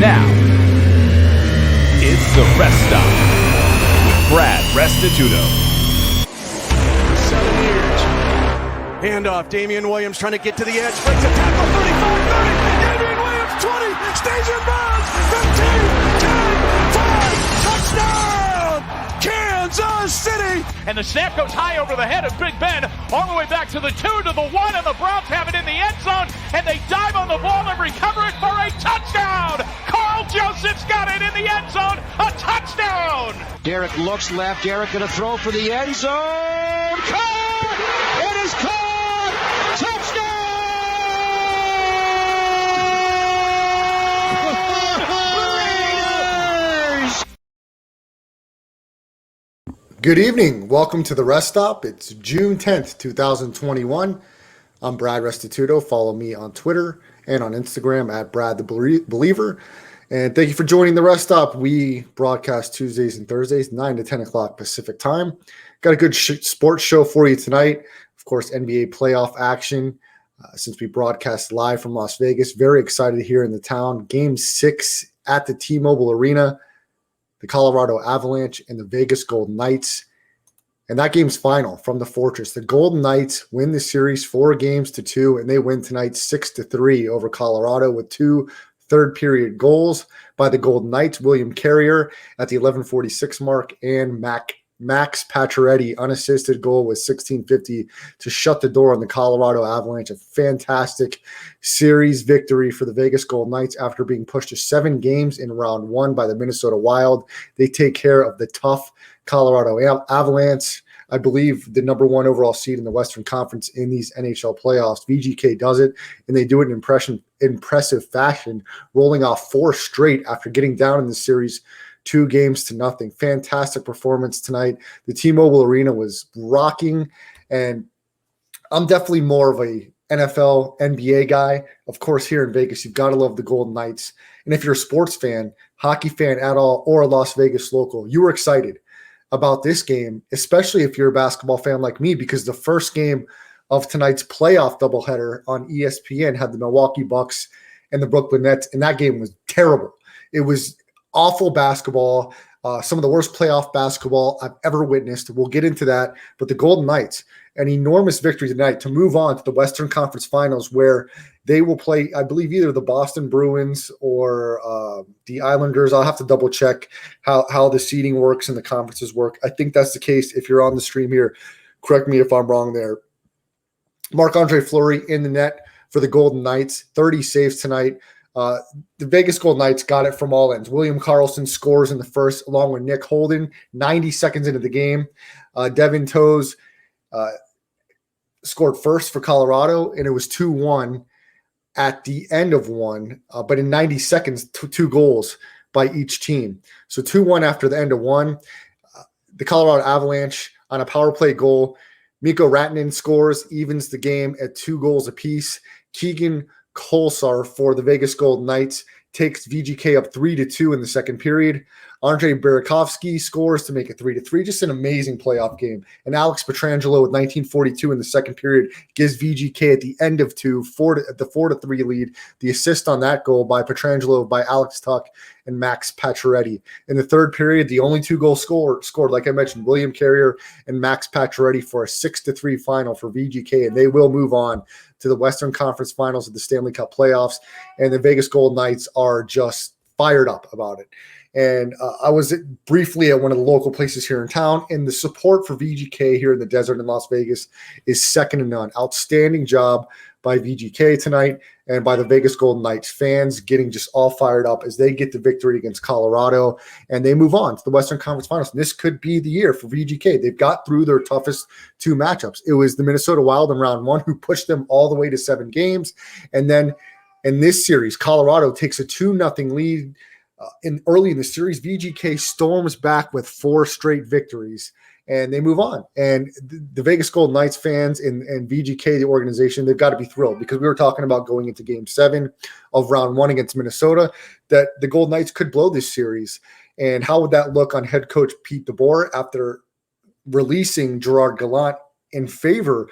Now, it's the Rest Stop with Brad Restituto. 7 years. Handoff, Damian Williams trying to get to the edge, breaks a tackle, 35, 30, Damian Williams, 20, stays in bounds, 15, 10, 5, touchdown, Kansas City! And the snap goes high over the head of Big Ben, all the way back to the 2, to the 1, and the Browns have it in the end zone, and they dive on the ball and recover it for a touchdown! Carl Joseph's got it in the end zone, a touchdown! Derek looks left, Derek gonna throw for the end zone, caught! It is caught! Touchdown! Good evening. Welcome to the Rest Stop. It's June 10th, 2021. I'm Brad Restituto. Follow me on Twitter and on Instagram at Brad the Believer. And thank you for joining the Rest Stop. We broadcast Tuesdays and Thursdays, 9 to 10 o'clock Pacific time. Got a good sports show for you tonight. Of course, NBA playoff action since we broadcast live from Las Vegas. Very excited here in the town. Game 6 at the T-Mobile Arena. The Colorado Avalanche and the Vegas Golden Knights. And that game's final from the Fortress. The Golden Knights win the series 4-2, and they win tonight 6-3 over Colorado with 2 third-period goals by the Golden Knights. William Carrier at the 11:46 mark and Max Pacioretty unassisted goal with 16:50 to shut the door on the Colorado Avalanche. A fantastic series victory for the Vegas Golden Knights after being pushed to 7 games in round 1 by the Minnesota Wild. They take care of the tough Colorado Avalanche. I believe the number 1 overall seed in the Western Conference in these NHL playoffs. VGK does it, and they do it in impressive fashion, rolling off 4 straight after getting down in the series 2-0. Fantastic performance tonight. The T-Mobile Arena was rocking, and I'm definitely more of a NFL, NBA guy. Of course, here in Vegas, you've got to love the Golden Knights. And if you're a sports fan, hockey fan at all, or a Las Vegas local, you were excited about this game, especially if you're a basketball fan like me, because the first game of tonight's playoff doubleheader on ESPN had the Milwaukee Bucks and the Brooklyn Nets, and that game was terrible. It was awful basketball, some of the worst playoff basketball I've ever witnessed. We'll get into that. But the Golden Knights, an enormous victory tonight to move on to the Western Conference Finals, where they will play, I believe, either the Boston Bruins or the Islanders. I'll have to double check how the seeding works and the conferences work. I think that's the case. If you're on the stream here, correct me if I'm wrong there. Marc-Andre Fleury in the net for the Golden Knights, 30 saves tonight. The Vegas Golden Knights got it from all ends. William Karlsson scores in the first, along with Nick Holden, 90 seconds into the game. Devin Toews scored first for Colorado, and it was 2-1 at the end of one. But in 90 seconds, 2 goals by each team. So 2-1 after the end of one. The Colorado Avalanche on a power play goal. Mikko Rantanen scores, evens the game at 2 goals apiece. Keegan Kolsar for the Vegas Golden Knights takes VGK up 3-2 in the second period. Andrei Burakovsky scores to make it 3-3. Just an amazing playoff game. And Alex Pietrangelo with 1942 in the second period gives VGK at the end of 2, the 4-3 lead. The assist on that goal by Pietrangelo by Alex Tuck and Max Pacioretty. In the third period, the only 2 goals scored, like I mentioned, William Carrier and Max Pacioretty for a 6-3 final for VGK, and they will move on to the Western Conference Finals of the Stanley Cup Playoffs. And the Vegas Golden Knights are just fired up about it. And I was briefly at one of the local places here in town, and the support for VGK here in the desert in Las Vegas is second to none. Outstanding job by VGK tonight and by the Vegas Golden Knights fans getting just all fired up as they get the victory against Colorado, and they move on to the Western Conference Finals. And this could be the year for VGK. They've got through their toughest 2 matchups. It was the Minnesota Wild in round 1 who pushed them all the way to 7 games. And then in this series, Colorado takes a 2-0 lead. Early in the series, VGK storms back with 4 straight victories, and they move on. And the Vegas Golden Knights fans and VGK, the organization, they've got to be thrilled, because we were talking about going into Game 7 of round 1 against Minnesota, that the Golden Knights could blow this series. And how would that look on head coach Pete DeBoer after releasing Gerard Gallant in favor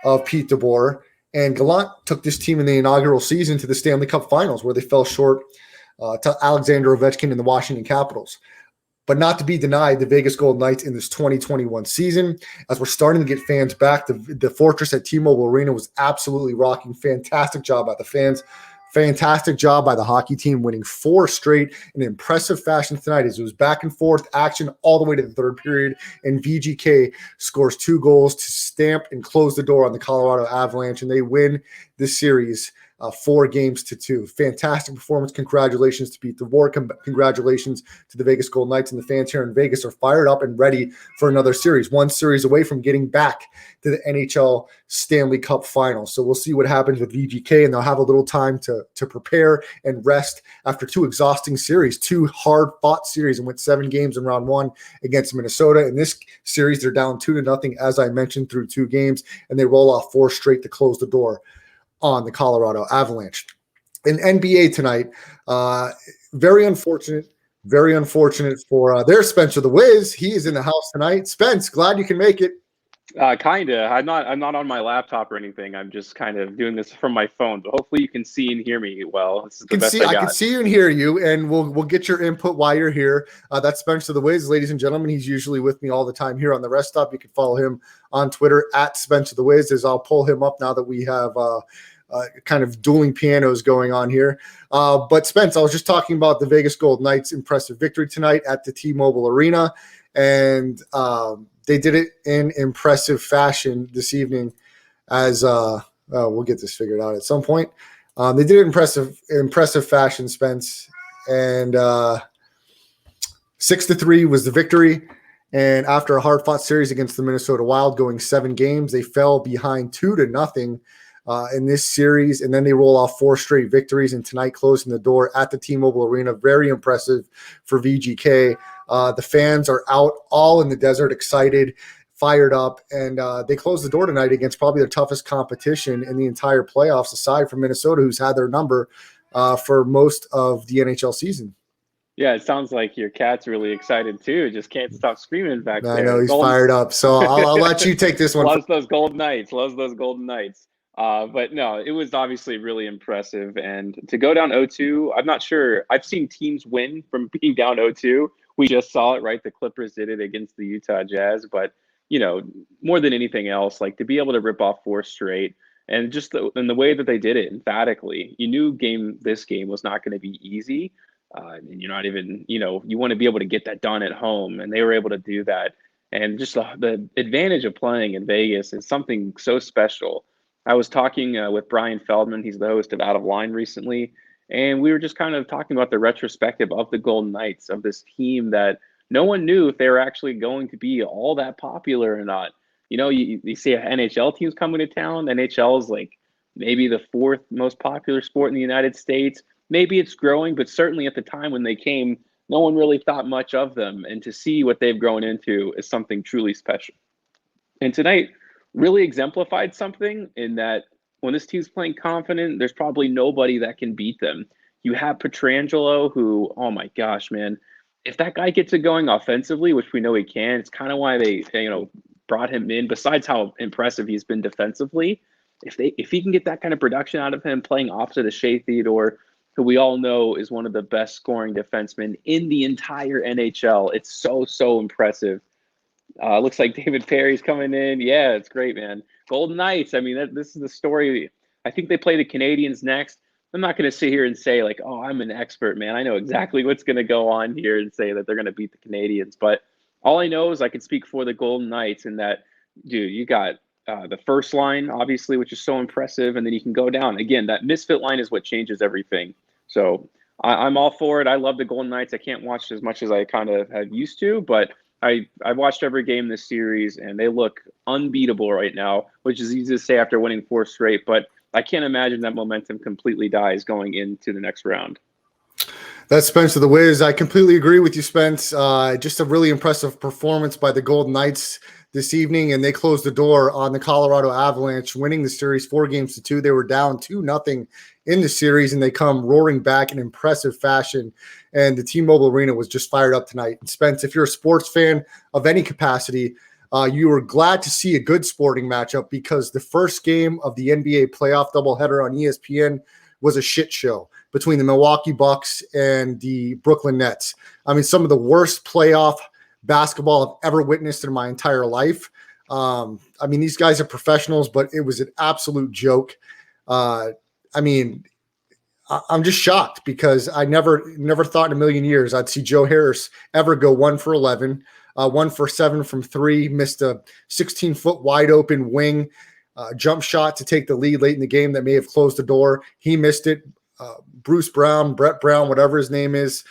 of Pete DeBoer? And Gallant took this team in the inaugural season to the Stanley Cup Finals, where they fell short to Alexander Ovechkin and the Washington Capitals. But not to be denied, the Vegas Golden Knights in this 2021 season, as we're starting to get fans back, the Fortress at T-Mobile Arena was absolutely rocking. Fantastic job by the fans. Fantastic job by the hockey team, winning 4 straight in impressive fashion tonight as it was back and forth action all the way to the third period. And VGK scores 2 goals to stamp and close the door on the Colorado Avalanche, and they win this series 4-2. Fantastic performance. Congratulations to Pete DeVore. Congratulations to the Vegas Golden Knights, and the fans here in Vegas are fired up and ready for another series. One series away from getting back to the NHL Stanley Cup Finals. So we'll see what happens with VGK, and they'll have a little time to prepare and rest after 2 exhausting series, 2 hard-fought series, and went 7 games in round 1 against Minnesota. In this series, they're down 2-0, as I mentioned, through 2 games, and they roll off 4 straight to close the door on the Colorado Avalanche. In NBA tonight, very unfortunate for their Spencer the Wiz. He is in the house tonight. Spence, glad you can make it. Kinda. I'm not on my laptop or anything. I'm just kind of doing this from my phone. But hopefully you can see and hear me well. This is the best I got. I can see you and hear you, and we'll get your input while you're here. That's Spencer the Wiz, ladies and gentlemen. He's usually with me all the time here on the Rest Stop. You can follow him on Twitter at Spencer the Wiz. As I'll pull him up now that we have kind of dueling pianos going on here. But Spence, I was just talking about the Vegas Golden Knights' impressive victory tonight at the T-Mobile Arena, and they did it in impressive fashion this evening. As we'll get this figured out at some point. They did it impressive fashion, Spence, and 6-3 was the victory. And after a hard-fought series against the Minnesota Wild, going 7 games, they fell behind 2-0 in this series, and then they roll off 4 straight victories, and tonight closing the door at the T-Mobile Arena. Very impressive for VGK. The fans are out all in the desert, excited, fired up, and they close the door tonight against probably the toughest competition in the entire playoffs, aside from Minnesota, who's had their number for most of the NHL season. Yeah, it sounds like your cat's really excited too. Just can't stop screaming back there. I know, he's fired up, so I'll let you take this one. Loves those Golden Knights. But no, it was obviously really impressive. And to go down 0-2, I'm not sure. I've seen teams win from being down 0-2. We just saw it, right? The Clippers did it against the Utah Jazz. But, more than anything else, like to be able to rip off 4 straight and just the way that they did it emphatically, you knew this game was not going to be easy. And you're not even, you want to be able to get that done at home. And they were able to do that. And just the advantage of playing in Vegas is something so special. I was talking with Brian Feldman. He's the host of Out of Line recently. And we were just kind of talking about the retrospective of the Golden Knights, of this team that no one knew if they were actually going to be all that popular or not. You see NHL teams coming to town. NHL is like maybe the 4th most popular sport in the United States. Maybe it's growing, but certainly at the time when they came, no one really thought much of them. And to see what they've grown into is something truly special. And tonight really exemplified something in that when this team's playing confident, there's probably nobody that can beat them. You have Pietrangelo, who, oh my gosh, man, if that guy gets it going offensively, which we know he can, it's kind of why they brought him in. Besides how impressive he's been defensively, if he can get that kind of production out of him, playing opposite of Shea Theodore, who we all know is one of the best scoring defensemen in the entire NHL, it's so impressive. Looks like David Perry's coming in. Yeah, it's great, man. Golden Knights. I mean, this is the story. I think they play the Canadiens next. I'm not going to sit here and say like, oh, I'm an expert, man. I know exactly what's going to go on here and say that they're going to beat the Canadiens. But all I know is I can speak for the Golden Knights in that, dude, you got the first line, obviously, which is so impressive. And then you can go down. Again, that misfit line is what changes everything. So I'm all for it. I love the Golden Knights. I can't watch as much as I kind of have used to, but I watched every game this series, and they look unbeatable right now, which is easy to say after winning 4 straight. But I can't imagine that momentum completely dies going into the next round. That's Spencer the Wiz. I completely agree with you, Spence. Just a really impressive performance by the Golden Knights this evening, and they closed the door on the Colorado Avalanche, winning the series 4-2. They were down 2-0 in the series, and they come roaring back in impressive fashion. And the T-Mobile Arena was just fired up tonight. And Spence, if you're a sports fan of any capacity, you were glad to see a good sporting matchup, because the first game of the NBA playoff doubleheader on ESPN was a shit show. between the Milwaukee Bucks and the Brooklyn Nets. I mean, some of the worst playoff basketball I've ever witnessed in my entire life. I mean, these guys are professionals, but it was an absolute joke. I mean, I'm just shocked because I never thought in a million years I'd see Joe Harris ever go 1 for 11, 1 for 7 from 3, missed a 16-foot wide open wing jump shot to take the lead late in the game that may have closed the door. He missed it. Brett Brown, whatever his name is,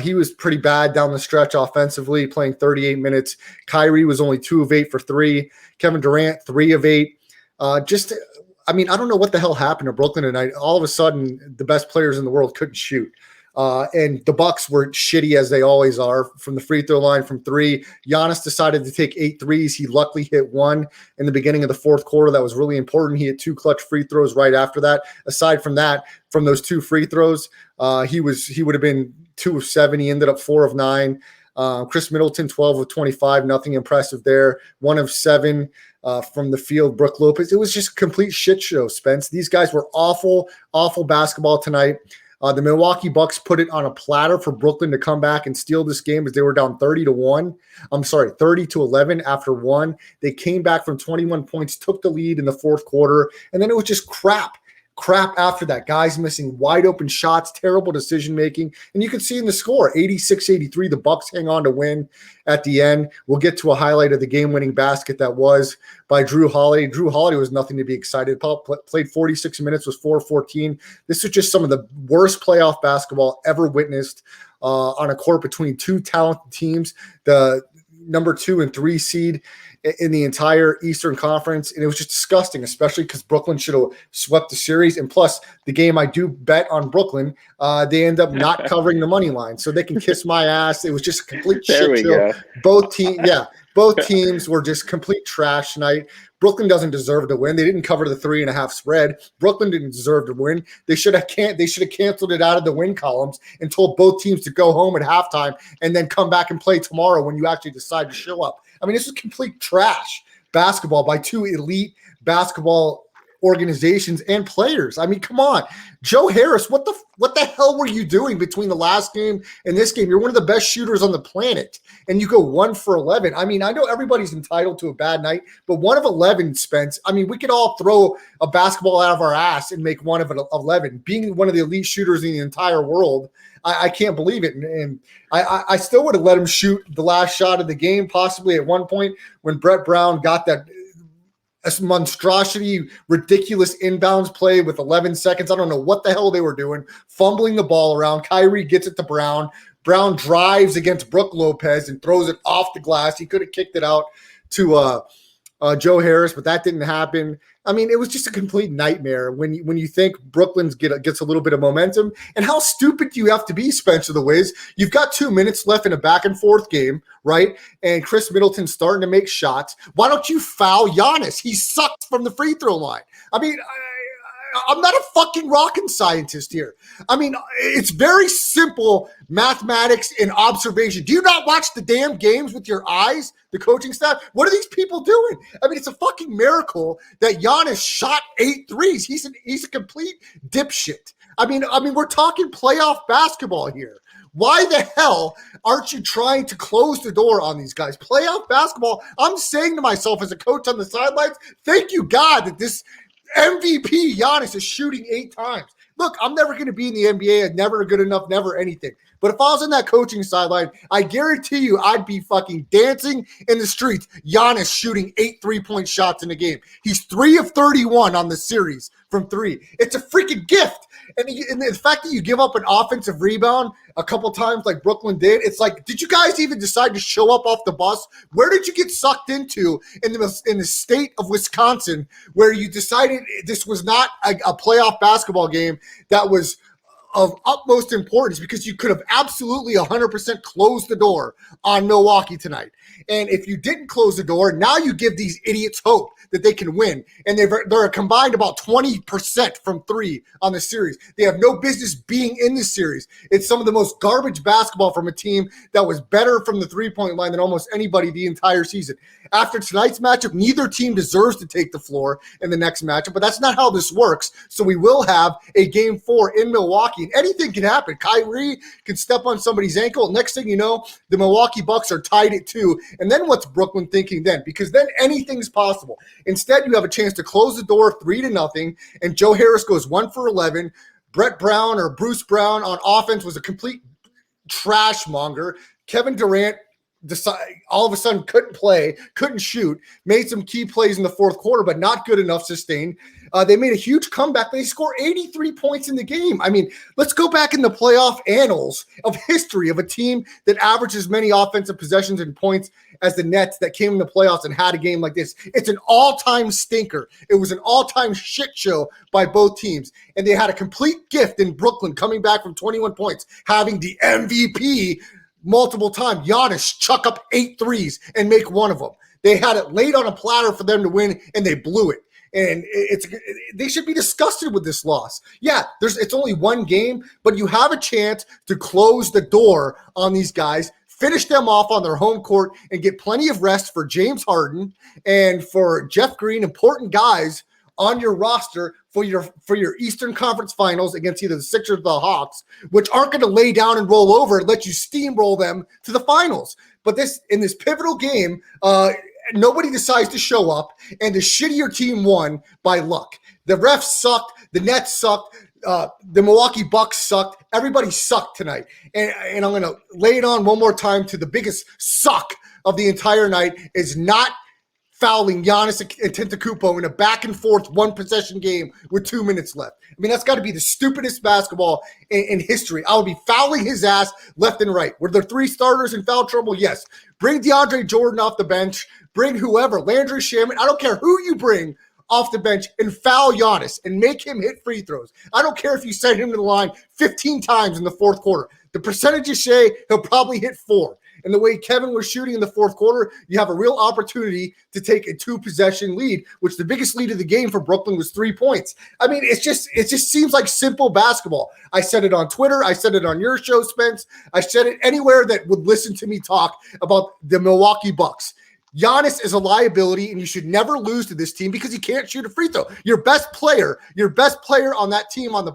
he was pretty bad down the stretch offensively, playing 38 minutes. Kyrie was only 2 of 8 for 3. Kevin Durant, 3 of 8. I mean, I don't know what the hell happened to Brooklyn tonight. All of a sudden, the best players in the world couldn't shoot. And the Bucks were shitty as they always are from the free throw line from 3. Giannis decided to take 8 threes. He luckily hit 1 in the beginning of the fourth quarter. That was really important. He had 2 clutch free throws right after that. Aside from that, from those 2 free throws, he would have been 2 of 7. He ended up 4 of 9. Chris Middleton, 12 of 25. Nothing impressive there. 1 of 7 from the field. Brook Lopez. It was just a complete shit show, Spence. These guys were awful basketball tonight. The Milwaukee Bucks put it on a platter for Brooklyn to come back and steal this game as they were down 30-11 after 1. They came back from 21 points, took the lead in the fourth quarter, and then it was just crap after that. Guys missing wide open shots, terrible decision making, and you can see in the score, 86-83, the Bucks hang on to win at the end. We'll get to a highlight of the game-winning basket that was by Drew Holiday. Drew Holiday was nothing to be excited about. Played 46 minutes, was 4-14. This was just some of the worst playoff basketball ever witnessed on a court between 2 talented teams, the number 2 and 3 seed in the entire Eastern Conference. And it was just disgusting, especially because Brooklyn should have swept the series. And plus, the game I do bet on Brooklyn, they end up not covering the money line. So they can kiss my ass. It was just a complete shit show. Both teams were just complete trash tonight. Brooklyn doesn't deserve to win. They didn't cover the 3.5 spread. Brooklyn didn't deserve to win. They should have canceled it out of the win columns and told both teams to go home at halftime and then come back and play tomorrow when you actually decide to show up. I mean, this is complete trash basketball by 2 elite basketball organizations and players. I mean, come on. Joe Harris, what the hell were you doing between the last game and this game? You're one of the best shooters on the planet, and you go 1 for 11. I mean, I know everybody's entitled to a bad night, but 1 of 11, Spence, I mean, we could all throw a basketball out of our ass and make 1 of 11. Being one of the elite shooters in the entire world, I can't believe it. And I still would have let him shoot the last shot of the game, possibly at one point when Brett Brown got that monstrosity, ridiculous inbounds play with 11 seconds. I don't know what the hell they were doing, fumbling the ball around. Kyrie gets it to Brown. Brown drives against Brook Lopez and throws it off the glass. He could have kicked it out to Joe Harris, but that didn't happen. I mean, it was just a complete nightmare when you think Brooklyn's gets a little bit of momentum. And how stupid do you have to be, Spencer the Wiz? You've got 2 minutes left in a back-and-forth game, right? And Chris Middleton's starting to make shots. Why don't you foul Giannis? He sucks from the free throw line. I mean, I'm not a fucking rocket scientist here. I mean, it's very simple mathematics and observation. Do you not watch the damn games with your eyes, the coaching staff? What are these people doing? I mean, it's a fucking miracle that Giannis shot 8 threes. He's a complete dipshit. I mean, we're talking playoff basketball here. Why the hell aren't you trying to close the door on these guys? Playoff basketball, I'm saying to myself as a coach on the sidelines, thank you, God, that this MVP Giannis is shooting 8 times. Look, I'm never going to be in the NBA. Never good enough, never anything. But if I was in that coaching sideline, I guarantee you I'd be fucking dancing in the streets. Giannis shooting 8 3-point shots in the game. He's 3 of 31 on the series from 3. It's a freaking gift. And the fact that you give up an offensive rebound a couple times like Brooklyn did, it's like, did you guys even decide to show up off the bus? Where did you get sucked into in the state of Wisconsin where you decided this was not a playoff basketball game that was of utmost importance, because you could have absolutely 100% closed the door on Milwaukee tonight. And if you didn't close the door, now you give these idiots hope that they can win. And they're combined about 20% from 3 on the series. They have no business being in the series. It's some of the most garbage basketball from a team that was better from the 3-point line than almost anybody the entire season. After tonight's matchup, neither team deserves to take the floor in the next matchup, but that's not how this works. So we will have a game 4 in Milwaukee Milwaukee, and anything can happen. Kyrie can step on somebody's ankle. Next thing you know, the Milwaukee Bucks are tied at 2. And then what's Brooklyn thinking then? Because then anything's possible. Instead, you have a chance to close the door 3-0, and Joe Harris goes 1 for 11. Brett Brown or Bruce Brown on offense was a complete trash monger. Kevin Durant all of a sudden couldn't play, couldn't shoot, made some key plays in the fourth quarter, but not good enough sustained. They made a huge comeback. They scored 83 points in the game. I mean, let's go back in the playoff annals of history of a team that averaged as many offensive possessions and points as the Nets that came in the playoffs and had a game like this. It's an all-time stinker. It was an all-time shit show by both teams. And they had a complete gift in Brooklyn coming back from 21 points, having the MVP multiple times. Giannis chuck up 8 threes and make one of them. They had it laid on a platter for them to win, and they blew it. And they should be disgusted with this loss. Yeah, it's only one game, but you have a chance to close the door on these guys, finish them off on their home court, and get plenty of rest for James Harden and for Jeff Green, important guys on your roster for your Eastern Conference Finals against either the Sixers or the Hawks, which aren't going to lay down and roll over and let you steamroll them to the finals. But in this pivotal game, nobody decides to show up, and the shittier team won by luck. The refs sucked. The Nets sucked. The Milwaukee Bucks sucked. Everybody sucked tonight. And I'm going to lay it on one more time to the biggest suck of the entire night is not fouling Giannis Antetokounmpo in a back-and-forth one-possession game with 2 minutes left. I mean, that's got to be the stupidest basketball in history. I would be fouling his ass left and right. Were there 3 starters in foul trouble? Yes. Bring DeAndre Jordan off the bench. Bring whoever, Landry Shamet. I don't care who you bring off the bench and foul Giannis and make him hit free throws. I don't care if you send him to the line 15 times in the fourth quarter. The percentages say he'll probably hit 4. And the way Kevin was shooting in the fourth quarter, you have a real opportunity to take a 2-possession lead, which the biggest lead of the game for Brooklyn was 3 points. I mean, it just seems like simple basketball. I said it on Twitter. I said it on your show, Spence. I said it anywhere that would listen to me talk about the Milwaukee Bucks. Giannis is a liability, and you should never lose to this team because he can't shoot a free throw. Your best player on that team on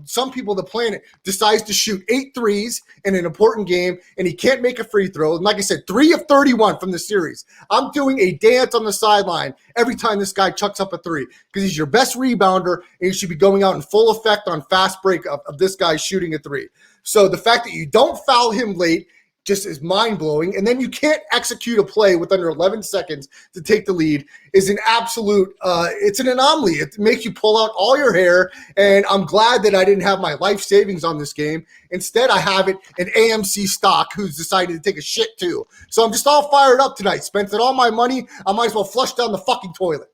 some people on the planet decides to shoot 8 threes in an important game, and he can't make a free throw. And like I said, 3 of 31 from the series. I'm doing a dance on the sideline every time this guy chucks up a 3 because he's your best rebounder, and you should be going out in full effect on fast break of this guy shooting a 3. So the fact that you don't foul him late just is mind-blowing. And then you can't execute a play with under 11 seconds to take the lead is an absolute it's an anomaly. It makes you pull out all your hair, and I'm glad that I didn't have my life savings on this game. Instead, I have it in AMC stock who's decided to take a shit too. So I'm just all fired up tonight. Spent all my money. I might as well flush down the fucking toilet.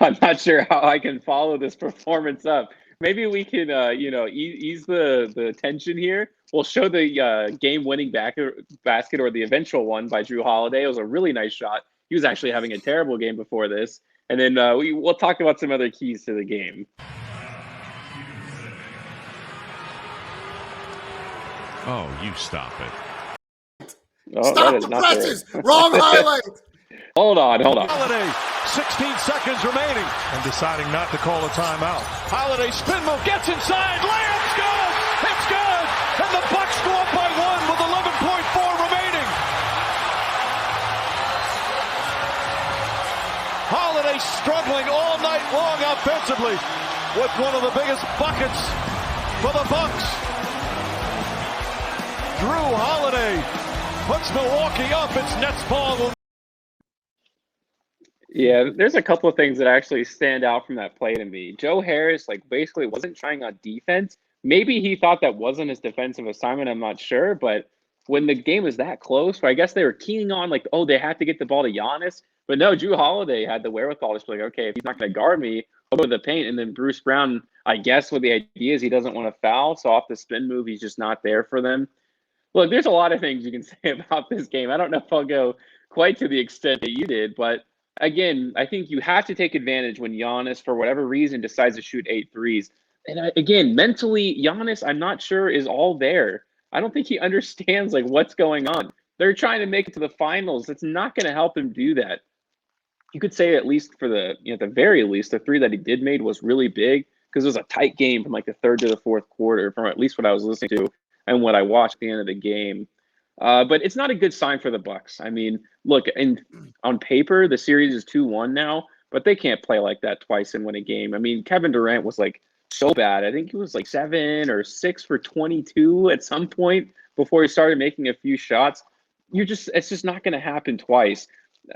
I'm not sure how I can follow this performance up. Maybe we can, ease the tension here. We'll show the game-winning basket or the eventual one by Drew Holiday. It was a really nice shot. He was actually having a terrible game before this. And then we'll talk about some other keys to the game. Oh, you stop it. Oh, stop the presses. Wrong highlight. Hold on. Holiday, 16 seconds remaining. And deciding not to call a timeout. Holiday spin move, gets inside, layup's good! It's good! And the Bucks go up by 1 with 11.4 remaining. Holiday struggling all night long offensively with one of the biggest buckets for the Bucks. Drew Holiday puts Milwaukee up. It's Nets ball. Yeah, there's a couple of things that actually stand out from that play to me. Joe Harris, basically wasn't trying on defense. Maybe he thought that wasn't his defensive assignment. I'm not sure. But when the game was that close, I guess they were keying on, they have to get the ball to Giannis. But no, Drew Holiday had the wherewithal to be okay, if he's not going to guard me, I'll go to the paint. And then Bruce Brown, I guess what the idea is he doesn't want to foul. So off the spin move, he's just not there for them. Look, there's a lot of things you can say about this game. I don't know if I'll go quite to the extent that you did, but again, I think you have to take advantage when Giannis, for whatever reason, decides to shoot 8 threes. And again, mentally, Giannis, I'm not sure, is all there. I don't think he understands what's going on. They're trying to make it to the finals. It's not going to help him do that. You could say at least for at the very least, the 3 that he did made was really big. because it was a tight game from like the third to the fourth quarter, from at least what I was listening to and what I watched at the end of the game. But it's not a good sign for the Bucks. I mean, look, and on paper, the series is 2-1 now, but they can't play like that twice and win a game. I mean, Kevin Durant was like so bad. I think he was like 7 or 6 for 22 at some point before he started making a few shots. It's just not going to happen twice.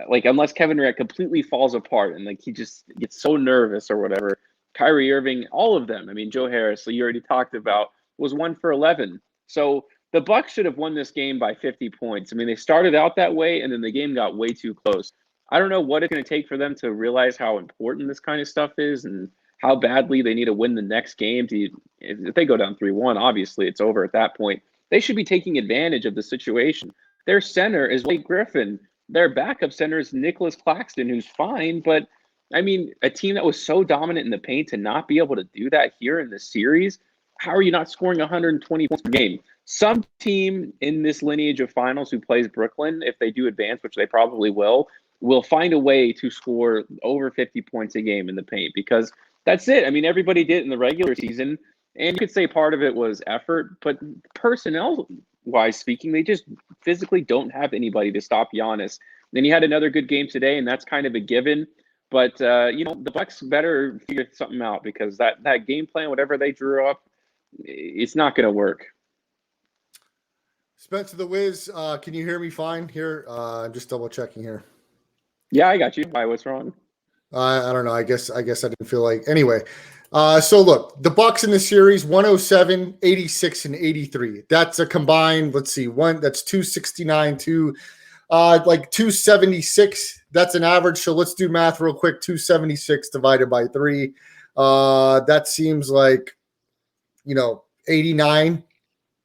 Like, unless Kevin Durant completely falls apart and like he just gets so nervous or whatever. Kyrie Irving, all of them. I mean, Joe Harris, you already talked about, was 1 for 11. So the Bucks should have won this game by 50 points. I mean, they started out that way, and then the game got way too close. I don't know what it's going to take for them to realize how important this kind of stuff is and how badly they need to win the next game. If they go down 3-1, obviously it's over at that point. They should be taking advantage of the situation. Their center is Blake Griffin. Their backup center is Nicholas Claxton, who's fine. But, I mean, a team that was so dominant in the paint to not be able to do that here in this series, how are you not scoring 120 points per game? Some team in this lineage of finals who plays Brooklyn, if they do advance, which they probably will find a way to score over 50 points a game in the paint, because that's it. I mean, everybody did it in the regular season, and you could say part of it was effort, but personnel-wise speaking, they just physically don't have anybody to stop Giannis. Then he had another good game today, and that's kind of a given. But, the Bucks better figure something out, because that game plan, whatever they drew up, it's not going to work. Spencer the Wiz, can you hear me fine here? I'm just double checking here. Yeah, I got you. Why? What's wrong? I don't know. I guess I didn't feel like. Anyway, so look, the Bucks in the series 107, 86, and 83. That's a combined. Let's see, that's 269 to like 276. That's an average. So let's do math real quick. 276 divided by 3. That seems like 89,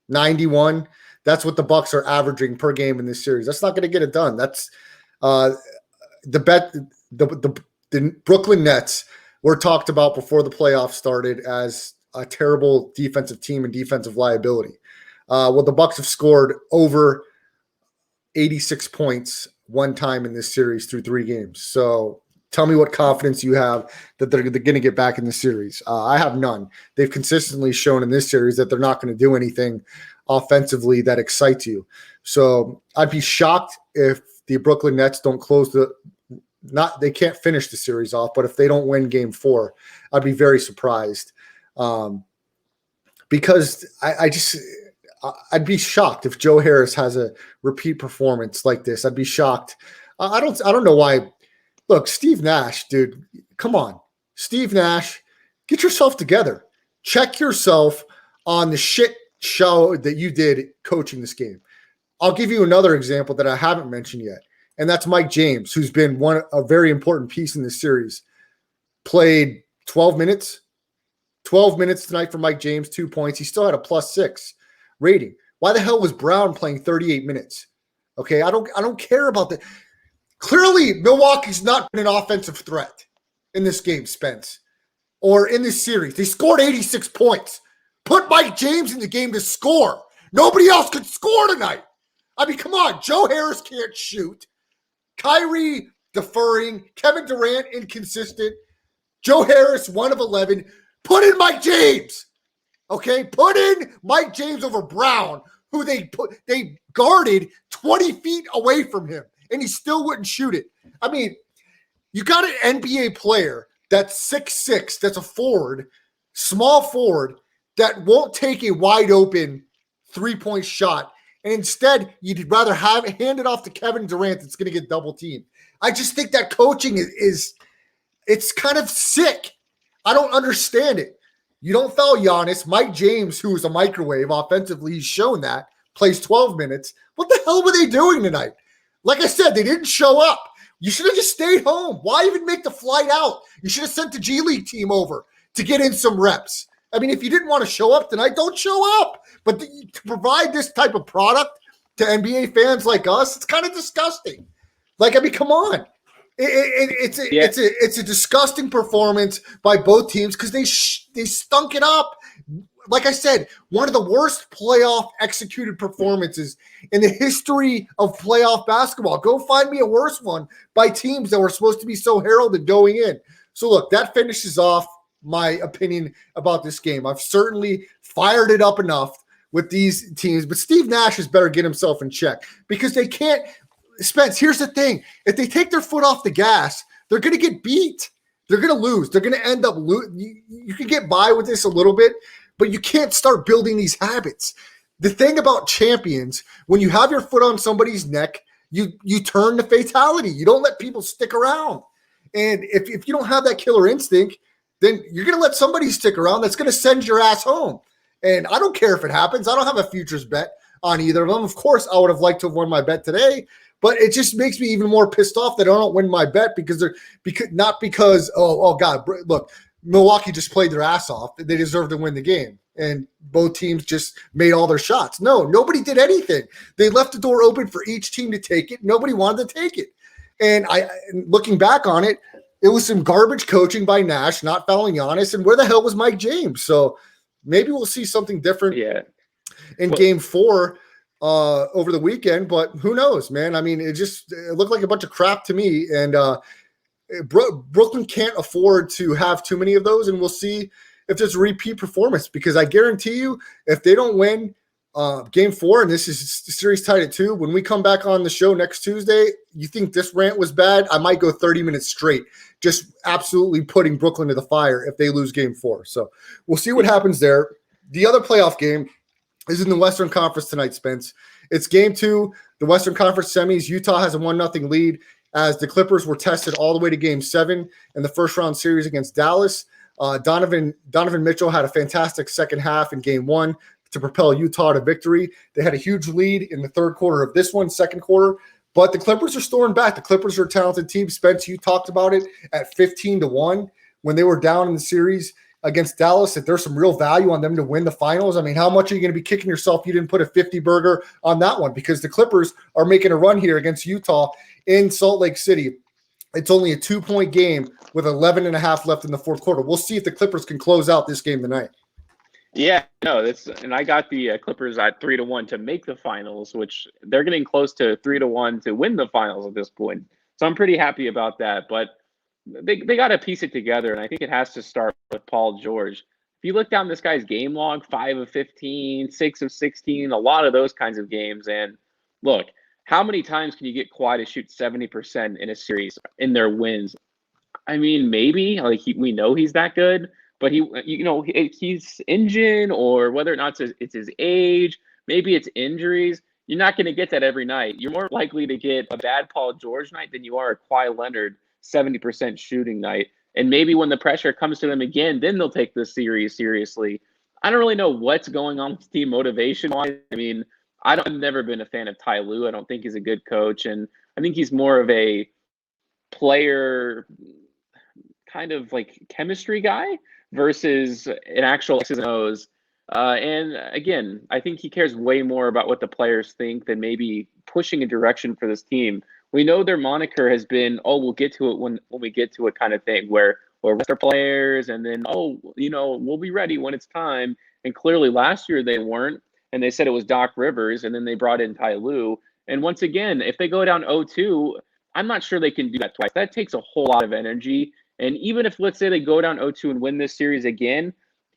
91. That's what the Bucks are averaging per game in this series. That's not going to get it done. That's the Brooklyn Nets were talked about before the playoffs started as a terrible defensive team and defensive liability. Well, the Bucks have scored over 86 points one time in this series through 3 games. So tell me what confidence you have that they're going to get back in the series. I have none. They've consistently shown in this series that they're not going to do anything offensively that excites you. So I'd be shocked if the Brooklyn Nets don't they can't finish the series off, but if they don't win game 4, I'd be very surprised. Because I'd be shocked if Joe Harris has a repeat performance like this. I'd be shocked. I don't know why. Look, Steve Nash, dude, come on. Steve Nash, get yourself together. Check yourself on the shit show that you did coaching this game. I'll give you another example that I haven't mentioned yet, and that's Mike James, who's been a very important piece in this series. Played 12 minutes. 12 minutes tonight for Mike James, 2 points. He still had a +6 rating. Why the hell was Brown playing 38 minutes? Okay, I don't care about that. Clearly, Milwaukee's not been an offensive threat in this game, Spence, or in this series. They scored 86 points. Put Mike James in the game to score. Nobody else could score tonight. I mean, come on. Joe Harris can't shoot. Kyrie deferring. Kevin Durant inconsistent. Joe Harris 1 of 11. Put in Mike James. Okay? Put in Mike James over Brown, who they guarded 20 feet away from him, and he still wouldn't shoot it. I mean, you got an NBA player that's 6'6", that's a forward, small forward, that won't take a wide open 3-point shot. And instead, you'd rather hand it off to Kevin Durant that's going to get double teamed. I just think that coaching it's kind of sick. I don't understand it. You don't foul Giannis. Mike James, who is a microwave offensively, he's shown that, plays 12 minutes. What the hell were they doing tonight? Like I said, they didn't show up. You should have just stayed home. Why even make the flight out? You should have sent the G League team over to get in some reps. I mean, if you didn't want to show up tonight, don't show up. But to provide this type of product to NBA fans like us, it's kind of disgusting. Like, I mean, come on. It's a disgusting performance by both teams because they stunk it up. Like I said, one of the worst playoff executed performances in the history of playoff basketball. Go find me a worse one by teams that were supposed to be so heralded going in. So look, that finishes off my opinion about this game. I've certainly fired it up enough with these teams, but Steve Nash has better get himself in check because they can't. Spence, here's the thing. If they take their foot off the gas, they're going to get beat. They're going to lose. They're going to end up losing. You can get by with this a little bit, but you can't start building these habits. The thing about champions, when you have your foot on somebody's neck, you turn to fatality. You don't let people stick around. And if you don't have that killer instinct, then you're going to let somebody stick around that's going to send your ass home. And I don't care if it happens. I don't have a futures bet on either of them. Of course, I would have liked to have won my bet today, but it just makes me even more pissed off that I don't win my bet because not because, oh God, look, Milwaukee just played their ass off. They deserve to win the game. And both teams just made all their shots. No, nobody did anything. They left the door open for each team to take it. Nobody wanted to take it. And looking back on it, it was some garbage coaching by Nash, not fouling Giannis. And where the hell was Mike James? So maybe we'll see something different in Game 4 over the weekend. But who knows, man? I mean, it looked like a bunch of crap to me. And Brooklyn can't afford to have too many of those. And we'll see if there's a repeat performance, because I guarantee you, if they don't win Game 4, and this is series tied at 2, when we come back on the show next Tuesday, you think this rant was bad? I might go 30 minutes straight, just absolutely putting Brooklyn to the fire if they lose Game 4. So we'll see what happens there. The other playoff game is in the Western Conference tonight, Spence. It's Game 2, the Western Conference semis. Utah has a 1-0 lead as the Clippers were tested all the way to Game 7 in the first-round series against Dallas. Donovan Mitchell had a fantastic second half in Game 1 to propel Utah to victory. They had a huge lead in the third quarter of this one, second quarter, but the Clippers are storming back. The Clippers are a talented team. Spence, you talked about it at 15-1 when they were down in the series against Dallas, that there's some real value on them to win the finals. I mean, how much are you going to be kicking yourself you didn't put a 50 burger on that one? Because the Clippers are making a run here against Utah in Salt Lake City. It's only a 2-point game with 11 and a half left in the fourth quarter. We'll see if the Clippers can close out this game tonight. Yeah, no, and I got the Clippers at 3-1 to make the finals, which they're getting close to 3-1 to win the finals at this point. So I'm pretty happy about that. But they got to piece it together, and I think it has to start with Paul George. If you look down this guy's game log, 5 of 15, 6 of 16, a lot of those kinds of games. And look, how many times can you get Kawhi to shoot 70% in a series in their wins? I mean, maybe we know he's that good, but he's injured, or whether or not it's his age, maybe it's injuries. You're not going to get that every night. You're more likely to get a bad Paul George night than you are a Kawhi Leonard 70% shooting night. And maybe when the pressure comes to them again, then they'll take this series seriously. I don't really know what's going on with team motivation-wise. I mean, I've never been a fan of Ty Lue. I don't think he's a good coach, and I think he's more of a player kind of like chemistry guy versus an actual X's and O's. And again, I think he cares way more about what the players think than maybe pushing a direction for this team. We know their moniker has been, we'll get to it when we get to it kind of thing, where we'll rest our players and then, we'll be ready when it's time. And clearly last year they weren't, and they said it was Doc Rivers, and then they brought in Ty Lue. And once again, if they go down 0-2, I'm not sure they can do that twice. That takes a whole lot of energy. And even if, let's say, they go down 0-2 and win this series again,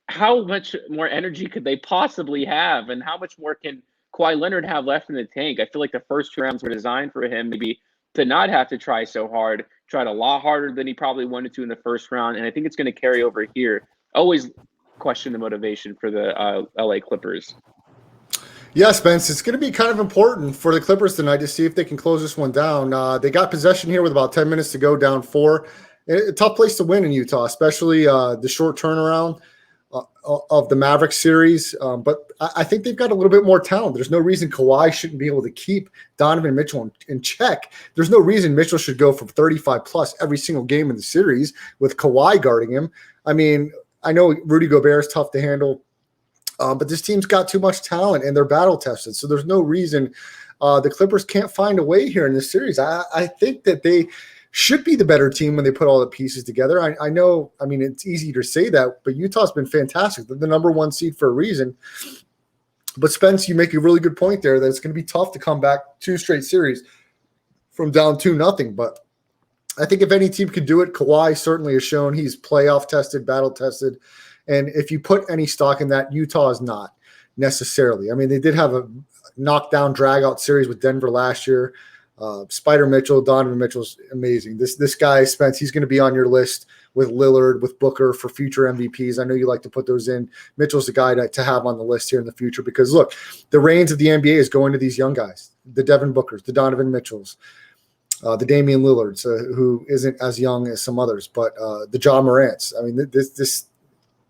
how much more energy could they possibly have? And how much more can Kawhi Leonard have left in the tank? I feel like the first 2 rounds were designed for him maybe to not have to try so hard, tried a lot harder than he probably wanted to in the first round. And I think it's going to carry over here. Always question the motivation for the LA Clippers. Yeah, Spence, it's going to be kind of important for the Clippers tonight to see if they can close this one down. They got possession here with about 10 minutes to go, down 4. A tough place to win in Utah, especially the short turnaround of the Mavericks series. But I think they've got a little bit more talent. There's no reason Kawhi shouldn't be able to keep Donovan Mitchell in check. There's no reason Mitchell should go for 35-plus every single game in the series with Kawhi guarding him. I mean, I know Rudy Gobert is tough to handle, but this team's got too much talent and they're battle tested. So there's no reason the Clippers can't find a way here in this series. I think that they should be the better team when they put all the pieces together. I know, I mean, it's easy to say that, but Utah's been fantastic. They're the number 1 seed for a reason. But Spence, you make a really good point there that it's going to be tough to come back 2 straight series from down 2-0. But I think if any team could do it, Kawhi certainly has shown he's playoff tested, battle tested. And if you put any stock in that, Utah is not necessarily. I mean, they did have a knockdown, drag-out series with Denver last year. Spider Mitchell, Donovan Mitchell's amazing. This guy, Spence, he's going to be on your list with Lillard, with Booker for future MVPs. I know you like to put those in. Mitchell's the guy to have on the list here in the future because, look, the reins of the NBA is going to these young guys, the Devin Bookers, the Donovan Mitchells, the Damian Lillards, who isn't as young as some others, but the Ja Morants. I mean, this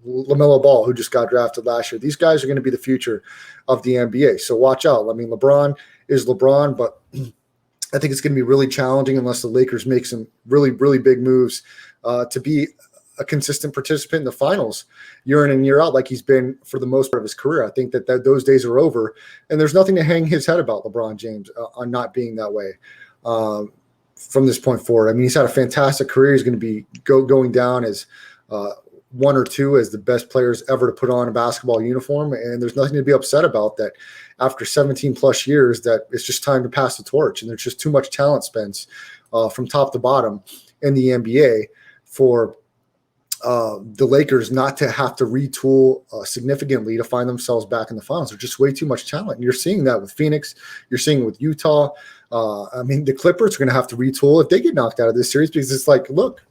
LaMelo Ball, who just got drafted last year. These guys are going to be the future of the NBA. So watch out. I mean, LeBron is LeBron, but I think it's going to be really challenging unless the Lakers make some really, really big moves to be a consistent participant in the finals year in and year out like he's been for the most part of his career. I think that those days are over, and there's nothing to hang his head about LeBron James on not being that way from this point forward. I mean, he's had a fantastic career. He's going to be going down as one or two as the best players ever to put on a basketball uniform. And there's nothing to be upset about that after 17 plus years, that it's just time to pass the torch. And there's just too much talent, Spence, from top to bottom in the NBA for the Lakers not to have to retool significantly to find themselves back in the finals. There's just way too much talent. And you're seeing that with Phoenix. You're seeing it with Utah. I mean, the Clippers are going to have to retool if they get knocked out of this series because it's like, look,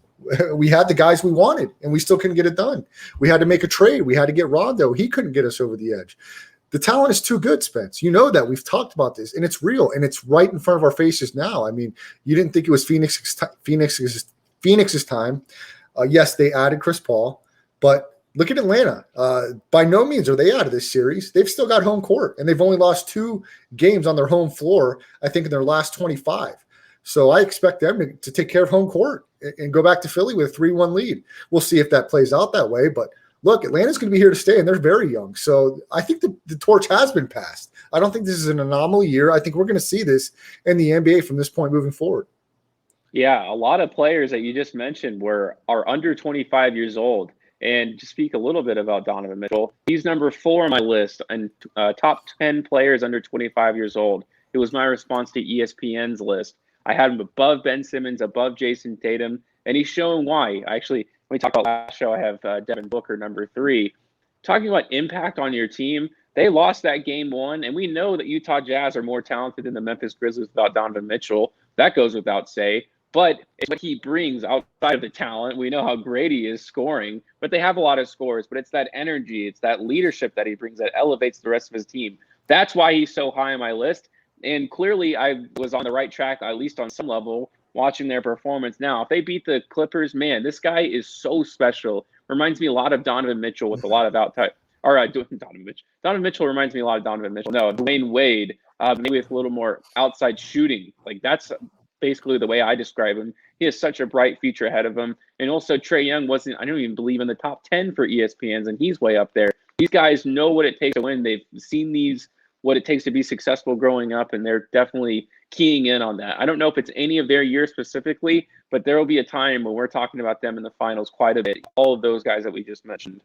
we had the guys we wanted, and we still couldn't get it done. We had to make a trade. We had to get Rondo. He couldn't get us over the edge. The talent is too good, Spence. You know that. We've talked about this, and it's real, and it's right in front of our faces now. I mean, you didn't think it was Phoenix's time. Yes, they added Chris Paul, but look at Atlanta. By no means are they out of this series. They've still got home court, and they've only lost 2 games on their home floor, I think, in their last 25. So I expect them to take care of home court and go back to Philly with a 3-1 lead. We'll see if that plays out that way. But look, Atlanta's going to be here to stay, and they're very young. So I think the torch has been passed. I don't think this is an anomaly year. I think we're going to see this in the NBA from this point moving forward. Yeah, a lot of players that you just mentioned are under 25 years old. And to speak a little bit about Donovan Mitchell, he's number 4 on my list and top 10 players under 25 years old. It was my response to ESPN's list. I had him above Ben Simmons, above Jason Tatum, and he's showing why. Actually, when we talked about last show, I have Devin Booker number 3. Talking about impact on your team, they lost that game 1, and we know that Utah Jazz are more talented than the Memphis Grizzlies without Donovan Mitchell. That goes without say. But it's what he brings outside of the talent. We know how great he is scoring, but they have a lot of scores. But it's that energy, it's that leadership that he brings that elevates the rest of his team. That's why he's so high on my list. And clearly I was on the right track, at least on some level, watching their performance. Now, if they beat the Clippers, man, this guy is so special. Reminds me a lot of Donovan Mitchell with a lot of outside. All right, Donovan Mitchell. Donovan Mitchell reminds me a lot of Donovan Mitchell. No, Dwayne Wade, maybe with a little more outside shooting. Like, that's basically the way I describe him. He has such a bright future ahead of him. And also Trae Young I don't even believe in the top 10 for ESPNs, and he's way up there. These guys know what it takes to win. They've seen what it takes to be successful growing up, and they're definitely keying in on that. I don't know if it's any of their years specifically, but there will be a time when we're talking about them in the finals quite a bit. All of those guys that we just mentioned.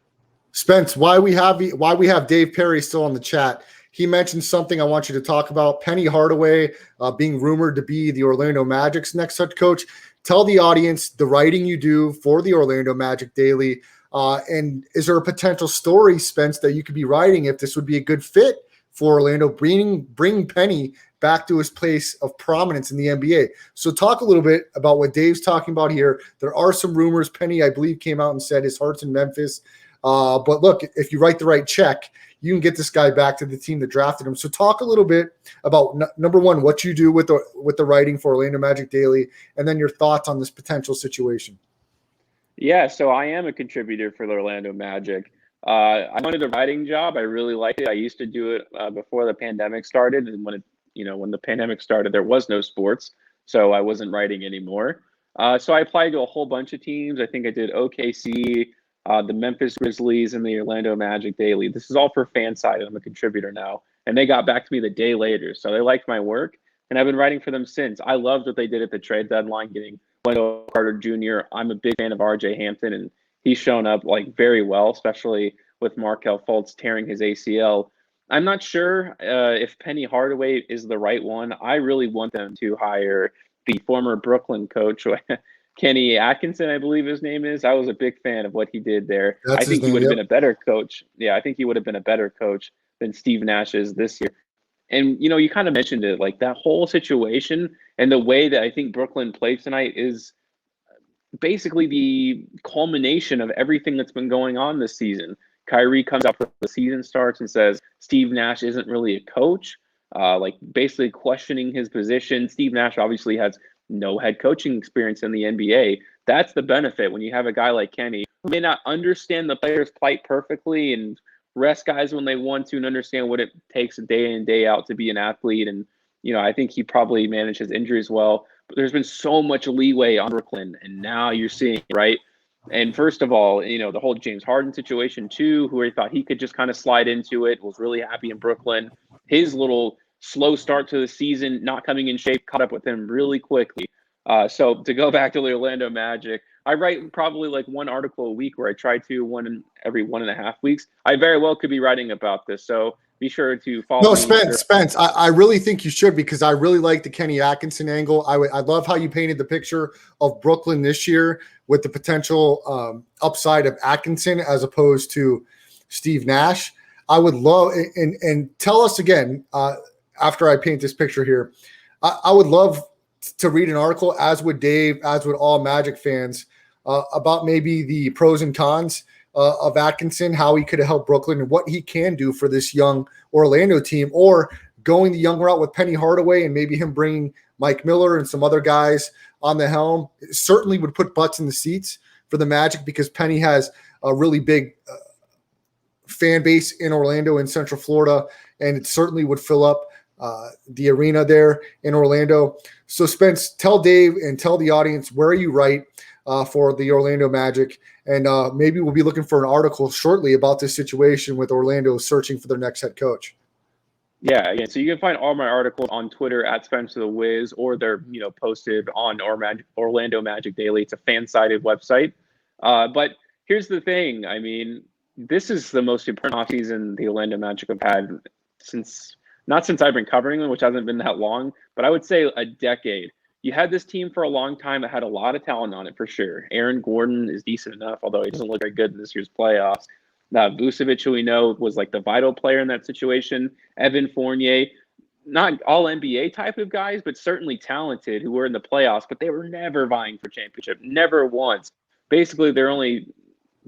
Spence, why we have Dave Perry still on the chat. He mentioned something I want you to talk about. Penny Hardaway being rumored to be the Orlando Magic's next head coach. Tell the audience the writing you do for the Orlando Magic Daily. And is there a potential story, Spence, that you could be writing if this would be a good fit for Orlando, bring Penny back to his place of prominence in the NBA? So talk a little bit about what Dave's talking about here. There are some rumors. Penny, I believe, came out and said his heart's in Memphis. But look, if you write the right check, you can get this guy back to the team that drafted him. So talk a little bit about, number one, what you do with the writing for Orlando Magic Daily, and then your thoughts on this potential situation. Yeah, so I am a contributor for the Orlando Magic. I wanted a writing job. I really liked it. I used to do it before the pandemic started, and when the pandemic started, there was no sports, so I wasn't writing anymore. So I applied to a whole bunch of teams. I think I did OKC, the Memphis Grizzlies, and the Orlando Magic Daily. This is all for fan side. I'm a contributor now, and they got back to me the day later, so they liked my work, and I've been writing for them since. I loved what they did at the trade deadline, getting Wendell Carter Jr. I'm a big fan of RJ Hampton, and he's shown up very well, especially with Markelle Fultz tearing his ACL. I'm not sure if Penny Hardaway is the right one. I really want them to hire the former Brooklyn coach, Kenny Atkinson, I believe his name is. I was a big fan of what he did there. That's I think his he name, would have yep. been a better coach. Yeah, I think he would have been a better coach than Steve Nash is this year. And, you kind of mentioned it, like that whole situation and the way that I think Brooklyn played tonight is basically the culmination of everything that's been going on this season. Kyrie comes out for the season starts and says Steve Nash isn't really a coach, like basically questioning his position. Steve Nash obviously has no head coaching experience in the NBA. That's the benefit when you have a guy like Kenny who may not understand the player's plight perfectly and rest guys when they want to and understand what it takes day in and day out to be an athlete. And, I think he probably managed his injuries well. But there's been so much leeway on Brooklyn, and now you're seeing, right? And first of all, the whole James Harden situation too, who I thought he could just kind of slide into it, was really happy in Brooklyn. His little slow start to the season, not coming in shape, caught up with him really quickly. So to go back to the Orlando Magic, I write probably like one article a week, where I try to every 1.5 weeks. I very well could be writing about this. So be sure to follow No, me. Spence, I really think you should, because I really like the Kenny Atkinson angle. I love how you painted the picture of Brooklyn this year with the potential upside of Atkinson as opposed to Steve Nash. I would love, and tell us again, after I paint this picture here, I would love to read an article, as would Dave, as would all Magic fans, about maybe the pros and cons of Atkinson, how he could have helped Brooklyn, and what he can do for this young Orlando team, or going the young route with Penny Hardaway and maybe him bringing Mike Miller and some other guys on the helm. It certainly would put butts in the seats for the Magic, because Penny has a really big fan base in Orlando and Central Florida, and it certainly would fill up the arena there in Orlando. So Spence, tell Dave and tell the audience where you write for the Orlando Magic, and maybe we'll be looking for an article shortly about this situation with Orlando searching for their next head coach. Yeah. So you can find all my articles on Twitter at Spencer the Wiz, or they're posted on Orlando Magic Daily. It's a fan-sided website. But here's the thing. I mean, this is the most important offseason the Orlando Magic have had not since I've been covering them, which hasn't been that long, but I would say a decade. You had this team for a long time that had a lot of talent on it, for sure. Aaron Gordon is decent enough, although he doesn't look very good in this year's playoffs. Vucevic, who we know was like the vital player in that situation. Evan Fournier, not all NBA type of guys, but certainly talented, who were in the playoffs, but they were never vying for championship, never once. Basically, their only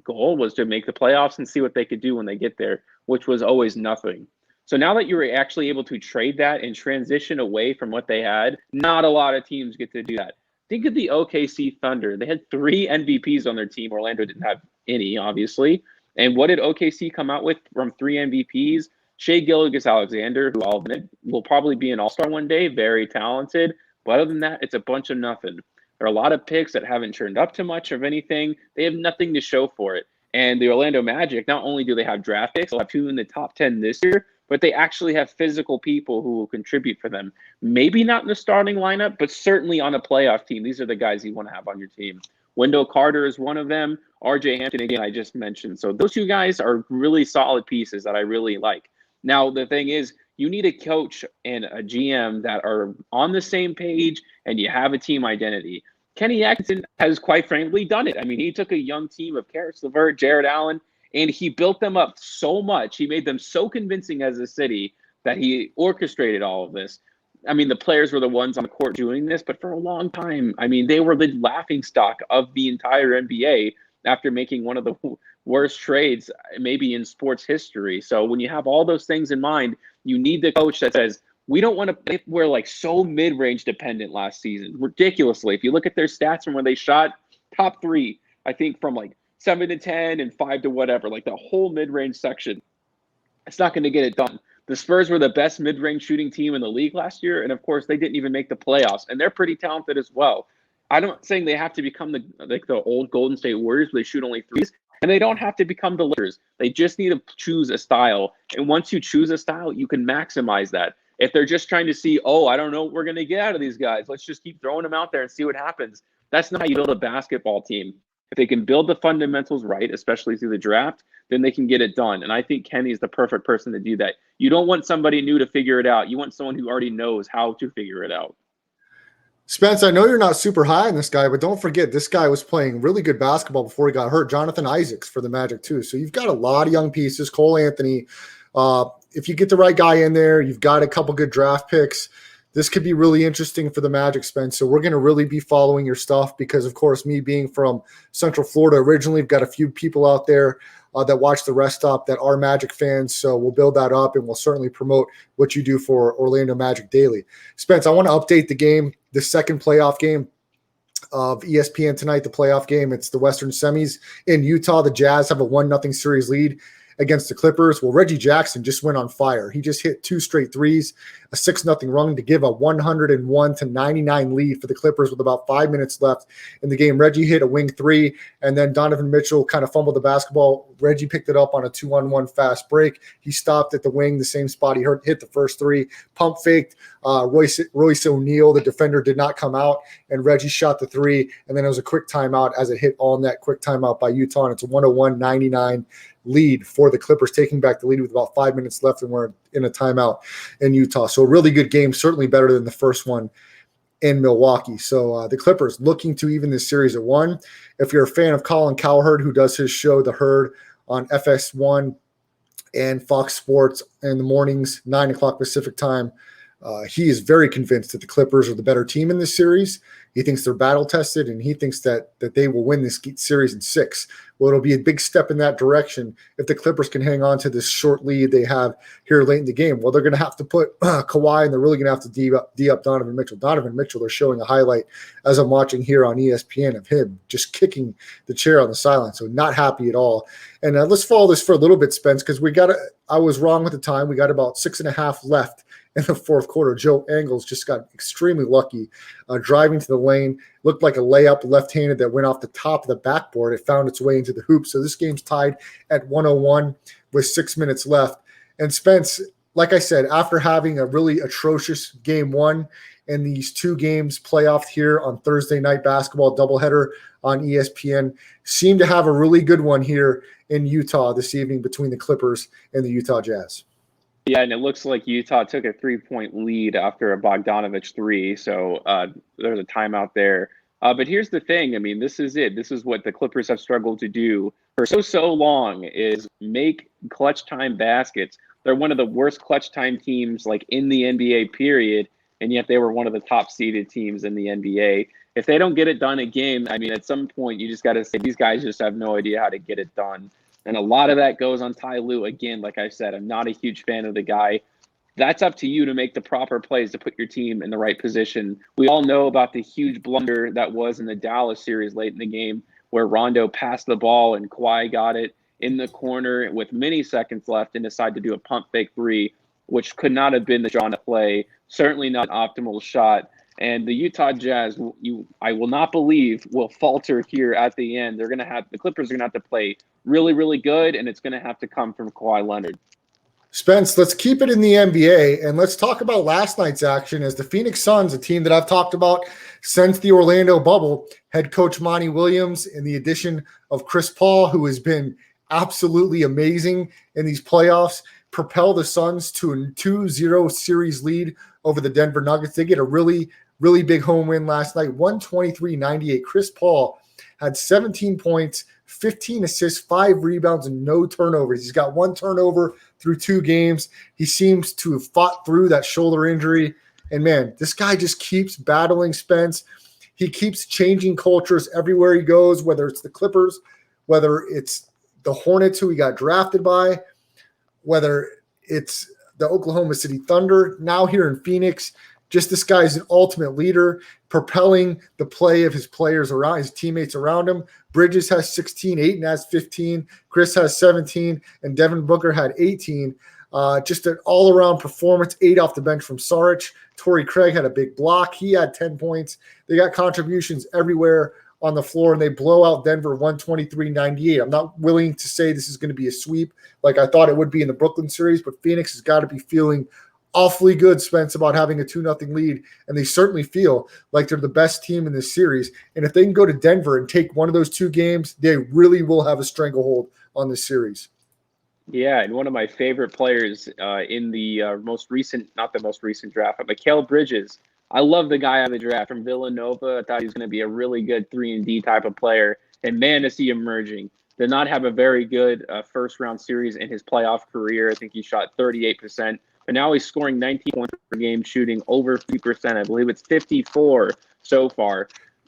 goal was to make the playoffs and see what they could do when they get there, which was always nothing. So now that you're actually able to trade that and transition away from what they had, not a lot of teams get to do that. Think of the OKC Thunder. They had 3 MVPs on their team. Orlando didn't have any, obviously. And what did OKC come out with from 3 MVPs? Shai Gilgeous-Alexander, who I'll admit will probably be an all-star one day, very talented. But other than that, it's a bunch of nothing. There are a lot of picks that haven't turned up to much of anything. They have nothing to show for it. And the Orlando Magic, not only do they have draft picks, they'll have 2 in the top 10 this year, but they actually have physical people who will contribute for them. Maybe not in the starting lineup, but certainly on a playoff team. These are the guys you want to have on your team. Wendell Carter is one of them. RJ Hampton, again, I just mentioned. So those 2 guys are really solid pieces that I really like. Now, the thing is, you need a coach and a GM that are on the same page, and you have a team identity. Kenny Atkinson has, quite frankly, done it. I mean, he took a young team of Karis LeVert, Jared Allen, and he built them up so much. He made them so convincing as a city that he orchestrated all of this. I mean, the players were the ones on the court doing this, but for a long time, I mean, they were the laughingstock of the entire NBA after making one of the worst trades maybe in sports history. So when you have all those things in mind, you need the coach that says, we don't want to – we're like so mid-range dependent last season, ridiculously. If you look at their stats from where they shot, top 3, I think from like 7 to 10 and 5 to whatever, like the whole mid-range section, it's not going to get it done. The Spurs were the best mid-range shooting team in the league last year, and of course, they didn't even make the playoffs, and they're pretty talented as well. I'm not saying they have to become the old Golden State Warriors where they shoot only threes, and they don't have to become the Lakers. They just need to choose a style, and once you choose a style, you can maximize that. If they're just trying to see, I don't know what we're going to get out of these guys, let's just keep throwing them out there and see what happens. That's not how you build a basketball team. If they can build the fundamentals right, especially through the draft, then they can get it done. And I think Kenny is the perfect person to do that. You don't want somebody new to figure it out. You want someone who already knows how to figure it out. Spence, I know you're not super high on this guy, but don't forget this guy was playing really good basketball before he got hurt. Jonathan Isaacs for the Magic too. So you've got a lot of young pieces. Cole Anthony. If you get the right guy in there, you've got a couple good draft picks. This could be really interesting for the Magic, Spence. So we're going to really be following your stuff because, of course, me being from Central Florida originally, we've got a few people out there that watch the Rest Stop that are Magic fans. So we'll build that up, and we'll certainly promote what you do for Orlando Magic Daily. Spence, I want to update the game, the second playoff game of ESPN tonight, the playoff game. It's the Western semis in Utah. The Jazz have a 1-0 series lead against the Clippers. Well, Reggie Jackson just went on fire. He just hit 2 straight threes, a 6-0 run to give a 101-99 lead for the Clippers with about 5 minutes left in the game. Reggie hit a wing 3, and then Donovan Mitchell kind of fumbled the basketball. Reggie picked it up on a 2-on-1 fast break. He stopped at the wing, the same spot he hit the first 3. Pump faked. Royce O'Neal, the defender, did not come out, and Reggie shot the 3, and then it was a quick timeout as it hit all net. Quick timeout by Utah, and it's a 101-99 lead for the Clippers, taking back the lead with about 5 minutes left, and we're in a timeout in Utah. So a really good game, certainly better than the first one in Milwaukee. So the Clippers looking to even this series at 1. If you're a fan of Colin Cowherd, who does his show, The Herd, on FS1 and Fox Sports in the mornings, 9 o'clock Pacific time, he is very convinced that the Clippers are the better team in this series. He thinks they're battle-tested, and he thinks that they will win this series in 6. Well, it'll be a big step in that direction if the Clippers can hang on to this short lead they have here late in the game. Well, they're going to have to put Kawhi, and they're really going to have to D up Donovan Mitchell. Donovan Mitchell, they're showing a highlight as I'm watching here on ESPN of him just kicking the chair on the sideline, so not happy at all. And let's follow this for a little bit, Spence, because I was wrong with the time. We got about 6.5 left in the fourth quarter. Joe Ingles just got extremely lucky driving to the lane. Looked like a layup left-handed that went off the top of the backboard. It found its way into the hoop. So this game's tied at 101 with 6 minutes left. And Spence, like I said, after having a really atrocious game 1 and these 2 games playoff here on Thursday night basketball doubleheader on ESPN, seemed to have a really good one here in Utah this evening between the Clippers and the Utah Jazz. Yeah, and it looks like Utah took a 3-point lead after a Bogdanovich 3, so there's a timeout there. But here's the thing. I mean, this is it. This is what the Clippers have struggled to do for so long, is make clutch time baskets. They're one of the worst clutch time teams like in the NBA period, and yet they were one of the top seeded teams in the NBA. If they don't get it done again, I mean, at some point you just got to say these guys just have no idea how to get it done. And a lot of that goes on Ty Lue. Again, like I said, I'm not a huge fan of the guy. That's up to you to make the proper plays to put your team in the right position. We all know about the huge blunder that was in the Dallas series late in the game where Rondo passed the ball and Kawhi got it in the corner with many seconds left and decided to do a pump fake 3, which could not have been the drawn play. Certainly not an optimal shot. And the Utah Jazz, I will not believe, will falter here at the end. The Clippers are going to have to play really, really good, and it's going to have to come from Kawhi Leonard. Spence, let's keep it in the NBA, and let's talk about last night's action as the Phoenix Suns, a team that I've talked about since the Orlando bubble, head coach Monty Williams, and the addition of Chris Paul, who has been absolutely amazing in these playoffs, propel the Suns to a 2-0 series lead over the Denver Nuggets. They get a really big home win last night, 123-98. Chris Paul had 17 points, 15 assists, 5 rebounds, and no turnovers. He's got 1 turnover through 2 games. He seems to have fought through that shoulder injury. And, man, this guy just keeps battling, Spence. He keeps changing cultures everywhere he goes, whether it's the Clippers, whether it's the Hornets, who he got drafted by, whether it's the Oklahoma City Thunder, now here in Phoenix. Just this guy's an ultimate leader, propelling the play of his players around, his teammates around him. Bridges has 16, Ayton has 15, Chris has 17, and Devin Booker had 18. Just an all-around performance, 8 off the bench from Saric. Torrey Craig had a big block. He had 10 points. They got contributions everywhere on the floor, and they blow out Denver 123-98. I'm not willing to say this is going to be a sweep like I thought it would be in the Brooklyn series, but Phoenix has got to be feeling awfully good, Spence, about having a 2-0 lead, and they certainly feel like they're the best team in this series. And if they can go to Denver and take one of those 2 games, they really will have a stranglehold on this series. Yeah, and one of my favorite players in the not the most recent draft, but Mikal Bridges I love the guy out of the draft from Villanova. I thought he was going to be a really good 3-and-D type of player. And man, is he emerging. Did not have a very good first-round series in his playoff career. I think he shot 38%. But now he's scoring 19 points per game, shooting over 50%. I believe it's 54 so far.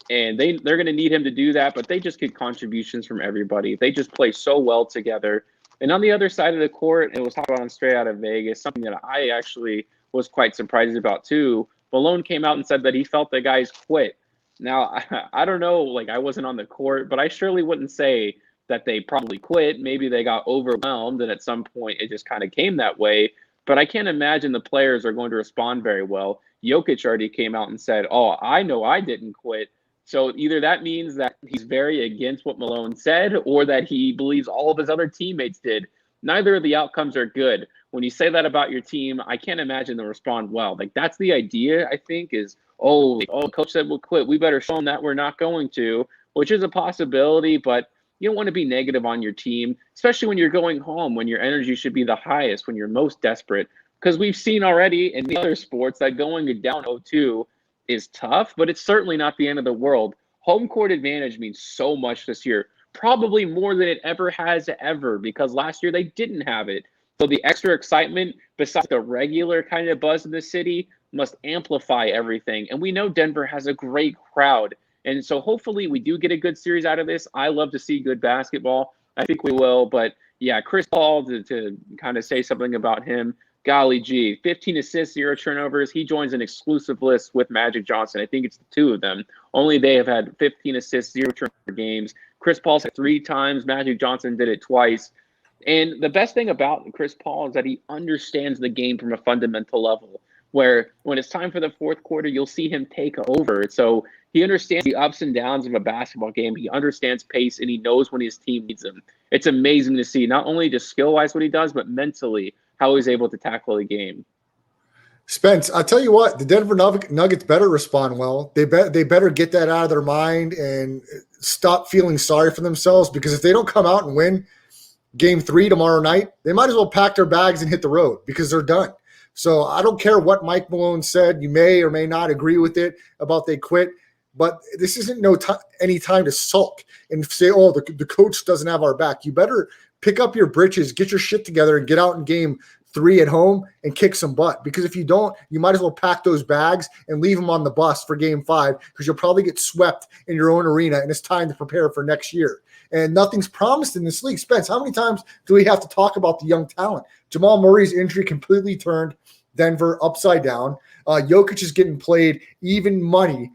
And they're going to need him to do that, but they just get contributions from everybody. They just play so well together. And on the other side of the court, it was talked about on Straight Out of Vegas, something that I actually was quite surprised about too. Malone came out and said that he felt the guys quit. Now, I don't know, like I wasn't on the court, but I surely wouldn't say that they probably quit. Maybe they got overwhelmed and at some point it just kind of came that way. But I can't imagine the players are going to respond very well. Jokic already came out and said, oh, I know I didn't quit. So either that means that he's very against what Malone said or that he believes all of his other teammates did. Neither of the outcomes are good. When you say that about your team, I can't imagine they'll respond well. Like that's the idea, I think, is, coach said we'll quit. We better show them that we're not going to, which is a possibility, but you don't want to be negative on your team, especially when you're going home, when your energy should be the highest, when you're most desperate. Because we've seen already in the other sports that going down 0-2 is tough, but it's certainly not the end of the world. Home court advantage means so much this year, probably more than it ever has ever, because last year they didn't have it. So the extra excitement, besides the regular kind of buzz in the city, must amplify everything. And we know Denver has a great crowd. And so hopefully we do get a good series out of this. I love to see good basketball. I think we will. But yeah, Chris Paul, to kind of say something about him, golly gee, 15 assists, 0 turnovers. He joins an exclusive list with Magic Johnson. I think it's the two of them. Only they have had 15 assists, 0 turnover games. Chris Paul's had 3 times. Magic Johnson did it twice. And the best thing about Chris Paul is that he understands the game from a fundamental level, where when it's time for the fourth quarter, you'll see him take over. So he understands the ups and downs of a basketball game. He understands pace, and he knows when his team needs him. It's amazing to see not only just skill-wise what he does, but mentally how he's able to tackle the game. Spence, I'll tell you what, the Denver Nuggets better respond well. They better get that out of their mind and stop feeling sorry for themselves, because if they don't come out and win Game 3 tomorrow night, they might as well pack their bags and hit the road, because they're done. So I don't care what Mike Malone said. You may or may not agree with it about they quit, but this isn't any time to sulk and say, oh, the coach doesn't have our back. You better pick up your britches, get your shit together, and get out in Game 3 at home and kick some butt. Because if you don't, you might as well pack those bags and leave them on the bus for Game 5, because you'll probably get swept in your own arena, and it's time to prepare for next year. And nothing's promised in this league. Spence, how many times do we have to talk about the young talent? Jamal Murray's injury completely turned Denver upside down. Jokic is getting played even money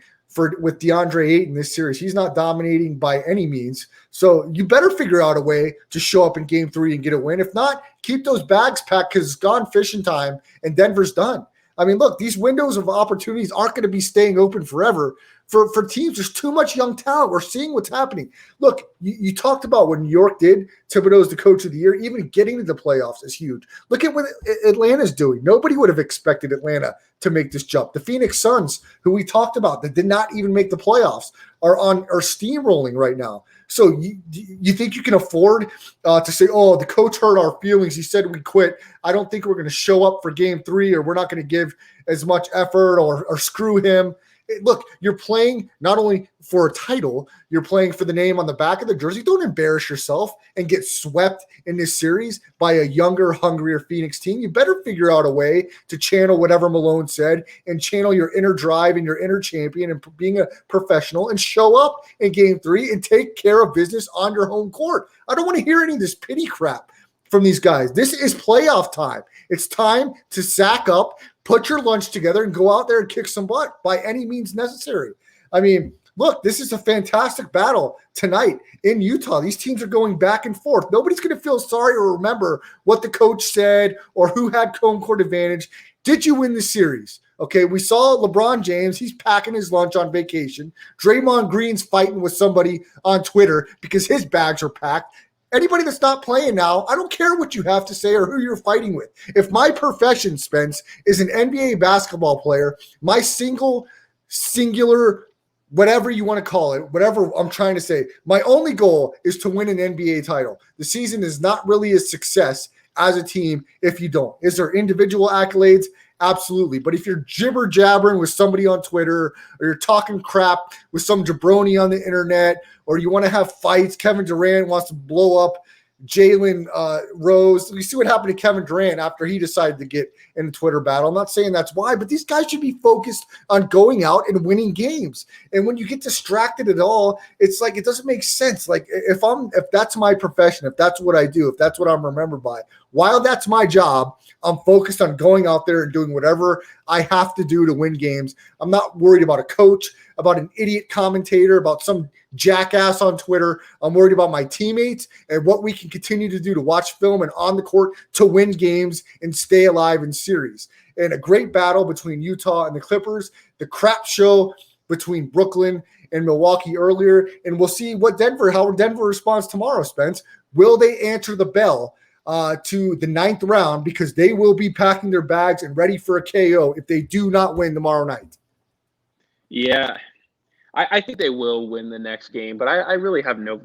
with DeAndre Ayton this series. He's not dominating by any means. So you better figure out a way to show up in Game 3 and get a win. If not, keep those bags packed, because it's gone fishing time and Denver's done. I mean, look, these windows of opportunities aren't going to be staying open forever for teams. There's too much young talent. We're seeing what's happening. Look, you talked about what New York did. Thibodeau's the coach of the year. Even getting to the playoffs is huge. Look at what Atlanta's doing. Nobody would have expected Atlanta to make this jump. The Phoenix Suns, who we talked about, that did not even make the playoffs, are steamrolling right now. So you think you can afford to say, oh, the coach hurt our feelings. He said we quit. I don't think we're going to show up for Game 3, or we're not going to give as much effort, or screw him. Look, you're playing not only for a title, you're playing for the name on the back of the jersey. Don't embarrass yourself and get swept in this series by a younger, hungrier Phoenix team. You better figure out a way to channel whatever Malone said and channel your inner drive and your inner champion and being a professional, and show up in Game 3 and take care of business on your home court. I don't want to hear any of this pity crap from these guys. This is playoff time. It's time to sack up, put your lunch together, and go out there and kick some butt by any means necessary. I mean, look, this is a fantastic battle tonight in Utah. These teams are going back and forth. Nobody's going to feel sorry or remember what the coach said or who had home court advantage. Did you win the series? Okay, we saw LeBron James. He's packing his lunch on vacation. Draymond Green's fighting with somebody on Twitter because his bags are packed. Anybody that's not playing now, I don't care what you have to say or who you're fighting with. If my profession, Spence, is an NBA basketball player, my singular, whatever you want to call it, whatever I'm trying to say, my only goal is to win an NBA title. The season is not really a success as a team if you don't. Is there individual accolades? Absolutely. But if you're jibber jabbering with somebody on Twitter, or you're talking crap with some jabroni on the internet, or you want to have fights, Kevin Durant wants to blow up Jalen Rose. You see what happened to Kevin Durant after he decided to get in a Twitter battle. I'm not saying that's why, but these guys should be focused on going out and winning games. And when you get distracted at all, it's like it doesn't make sense. Like if that's my profession, if that's what I do, if that's what I'm remembered by, while that's my job, I'm focused on going out there and doing whatever I have to do to win games. I'm not worried about a coach, about an idiot commentator, about some jackass on Twitter. I'm worried about my teammates and what we can continue to do to watch film and on the court to win games and stay alive in series. And a great battle between Utah and the Clippers, the crap show between Brooklyn and Milwaukee earlier. And we'll see how Denver responds tomorrow, Spence. Will they answer the bell to the 9th round, because they will be packing their bags and ready for a KO if they do not win tomorrow night? Yeah, I think they will win the next game, but I really have no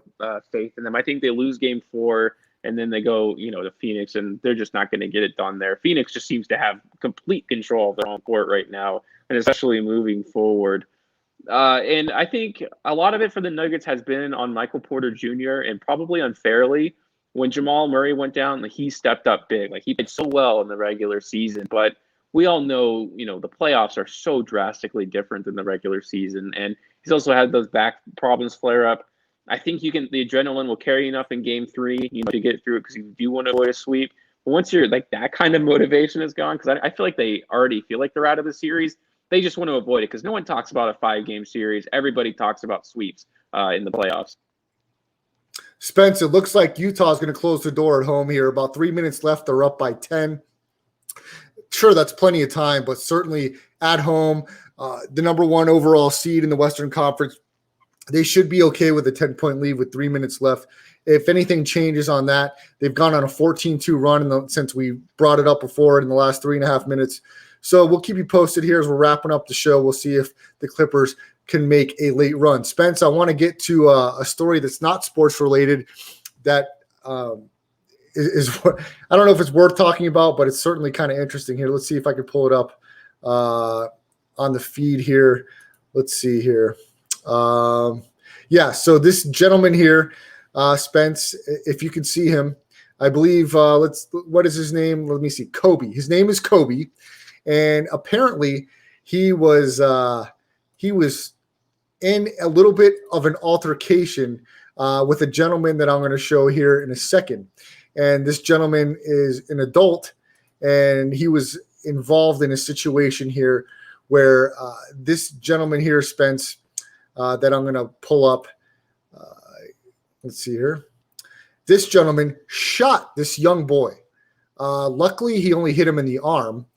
faith in them. I think they lose game 4, and then they go, to Phoenix, and they're just not going to get it done there. Phoenix just seems to have complete control of their own court right now, and especially moving forward. And I think a lot of it for the Nuggets has been on Michael Porter Jr., and probably unfairly. When Jamal Murray went down, he stepped up big. He played so well in the regular season, but we all know, the playoffs are so drastically different than the regular season. And he's also had those back problems flare up. I think the adrenaline will carry enough in game 3, to get through it, because you do want to avoid a sweep. But once you're that kind of motivation is gone, because I feel like they already feel like they're out of the series, they just want to avoid it, because no one talks about a 5-game series. Everybody talks about sweeps in the playoffs. Spence, it looks like Utah is going to close the door at home here. About 3 minutes left. They're up by 10. Sure, that's plenty of time, but certainly at home, the number 1 overall seed in the Western Conference, they should be okay with a 10-point lead with 3 minutes left. If anything changes on that, they've gone on a 14-2 run since we brought it up before in the last 3.5 minutes. So we'll keep you posted here as we're wrapping up the show. We'll see if the Clippers can make a late run. Spence, I want to get to a story that's not sports related that is I don't know if it's worth talking about, but it's certainly kind of interesting here. Let's see if I can pull it up on the feed here. Let's see here. So this gentleman here, Spence, if you can see him, I believe, what is his name? Let me see. Kobe. His name is Kobe. And apparently he was in a little bit of an altercation with a gentleman that I'm going to show here in a second. And this gentleman is an adult, and he was involved in a situation here where this gentleman here, Spence, that I'm going to pull up. Let's see here. This gentleman shot this young boy. Luckily, he only hit him in the arm.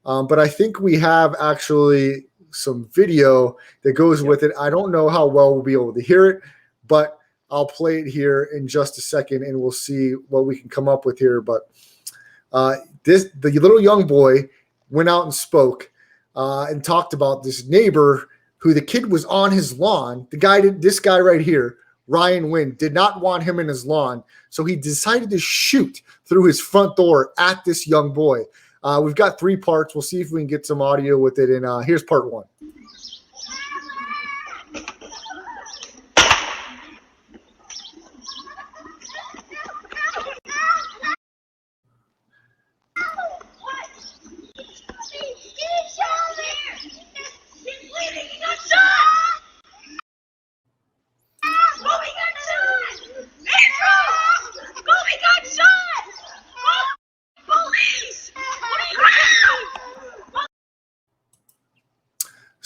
But I think we have actually some video that goes with it. I don't know how well we'll be able to hear it, but I'll play it here in just a second, and we'll see what we can come up with here. But the little young boy went out and spoke and talked about this neighbor who the kid was on his lawn. This guy right here, Ryan Wynn, did not want him in his lawn, so he decided to shoot through his front door at this young boy. We've got 3 parts. We'll see if we can get some audio with it. And here's part 1.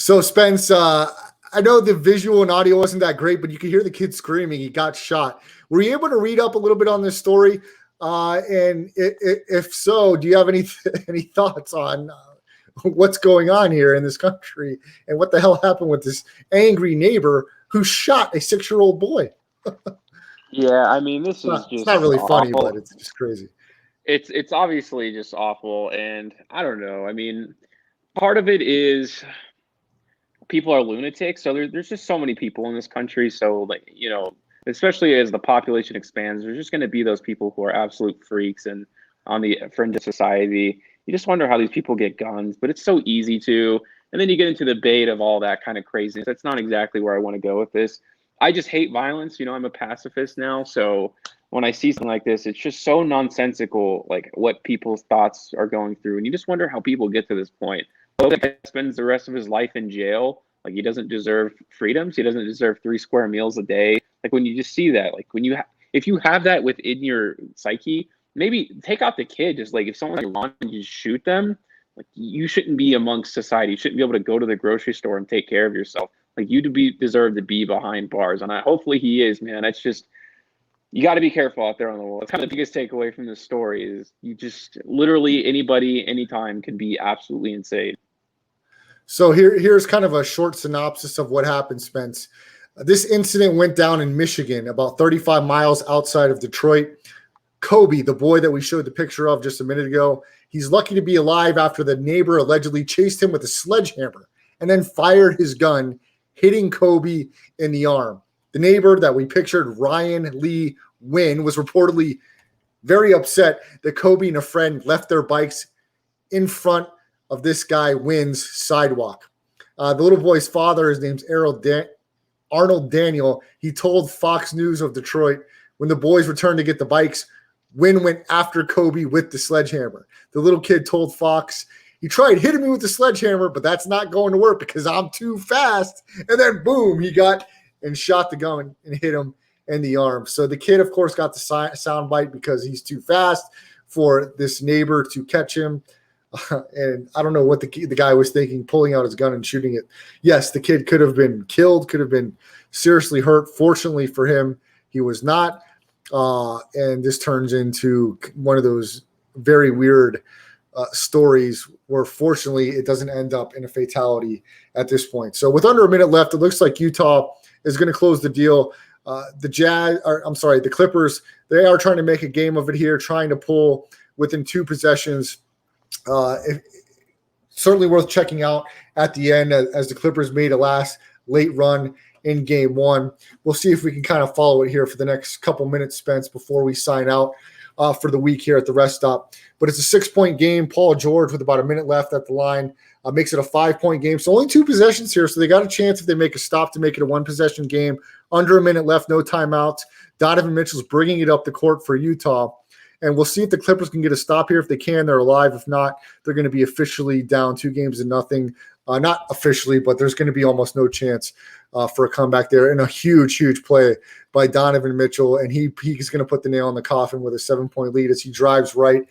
So, Spence, I know the visual and audio wasn't that great, but you could hear the kid screaming. He got shot. Were you able to read up a little bit on this story? And if so, do you have any thoughts on what's going on here in this country and what the hell happened with this angry neighbor who shot a 6-year-old boy? Yeah, I mean, this is just it's not really awful. funny, but it's just crazy. It's obviously just awful, and I don't know. I mean, part of it is people are lunatics. So there's just so many people in this country. So, especially as the population expands, there's just going to be those people who are absolute freaks and on the fringe of society. You just wonder how these people get guns, but it's so easy to. And then you get into the debate of all that kind of craziness. That's not exactly where I want to go with this. I just hate violence. I'm a pacifist now. So when I see something like this, it's just so nonsensical, like what people's thoughts are going through. And you just wonder how people get to this point. Well, the guy spends the rest of his life in jail. Like, he doesn't deserve freedoms. He doesn't deserve 3 square meals a day. Like, when you just see that, like when if you have that within your psyche, maybe take out the kid. Just like, if someone's on and you just shoot them, like, you shouldn't be amongst society. You shouldn't be able to go to the grocery store and take care of yourself. Like, you deserve to be behind bars. And hopefully he is, man. That's just, you got to be careful out there on the world. That's kind of the biggest takeaway from this story is you just literally anybody, anytime can be absolutely insane. So here's kind of a short synopsis of what happened, Spence. This incident went down in Michigan, about 35 miles outside of Detroit. Kobe, the boy that we showed the picture of just a minute ago, he's lucky to be alive after the neighbor allegedly chased him with a sledgehammer and then fired his gun, hitting Kobe in the arm. The neighbor that we pictured, Ryan Lee Wynn, was reportedly very upset that Kobe and a friend left their bikes in front of this guy Wynn's sidewalk. The little boy's father, his name's Arnold Daniel, he told Fox News of Detroit when the boys returned to get the bikes, Wynn went after Kobe with the sledgehammer. The little kid told Fox, he tried hitting me with the sledgehammer, but that's not going to work because I'm too fast. And then boom, he got and shot the gun and hit him in the arm. So the kid, of course, got the sound bite because he's too fast for this neighbor to catch him. And I don't know what the guy was thinking, pulling out his gun and shooting it. Yes, the kid could have been killed, could have been seriously hurt. Fortunately for him, he was not. And this turns into one of those very weird stories where fortunately it doesn't end up in a fatality at this point. So with under a minute left, it looks like Utah is going to close the deal. The Clippers, they are trying to make a game of it here, trying to pull within 2 possessions. Certainly worth checking out at the end as the Clippers made a last late run in game 1. We'll see if we can kind of follow it here for the next couple minutes, Spence, before we sign out for the week here at the rest stop. But it's a 6-point game. Paul George with about a minute left at the line makes it a 5-point game. So only 2 possessions here. So they got a chance if they make a stop to make it a 1-possession game. Under a minute left, no timeouts. Donovan Mitchell's bringing it up the court for Utah. And we'll see if the Clippers can get a stop here. If they can, they're alive. If not, they're going to be officially down 2-0. Not officially, but there's going to be almost no chance for a comeback there. And a huge, huge play by Donovan Mitchell. And he's going to put the nail in the coffin with a 7-point lead as he drives right.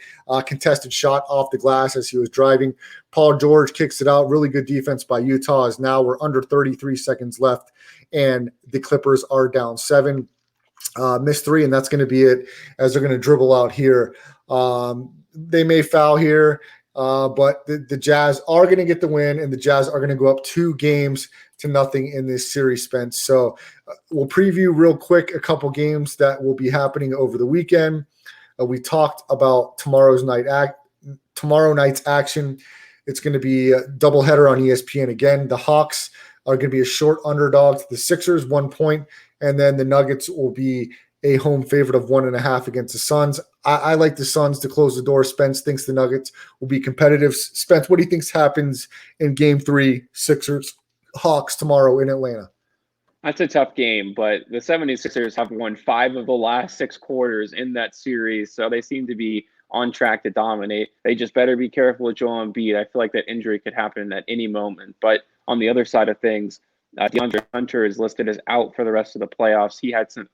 Contested shot off the glass as he was driving. Paul George kicks it out. Really good defense by Utah as now we're under 33 seconds left. And the Clippers are down 7. Missed 3, and that's going to be it as they're going to dribble out here. They may foul here, but the Jazz are going to get the win, and the Jazz are going to go up 2-0 in this series, Spence. So we'll preview real quick a couple games that will be happening over the weekend. We talked about tomorrow night's action. It's going to be a doubleheader on ESPN again. The Hawks are going to be a short underdog to the Sixers, 1 point. And then the Nuggets will be a home favorite of 1.5 against the Suns. I like the Suns to close the door. Spence thinks the Nuggets will be competitive. Spence, what do you think happens in Game 3, Sixers-Hawks tomorrow in Atlanta? That's a tough game, but the 76ers have won 5 of the last 6 quarters in that series, so they seem to be on track to dominate. They just better be careful with Joel Embiid. I feel like that injury could happen at any moment. But on the other side of things, DeAndre Hunter is listed as out for the rest of the playoffs. He had some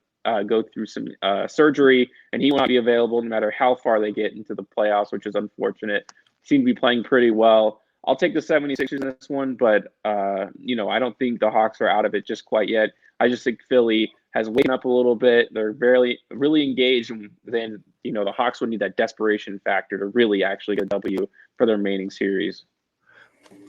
go through some surgery, and he will not be available no matter how far they get into the playoffs, which is unfortunate. Seem to be playing pretty well. I'll take the 76ers in this one, but I don't think the Hawks are out of it just quite yet. I just think Philly has waken up a little bit. They're really engaged, and then the Hawks would need that desperation factor to really actually get a W for the remaining series.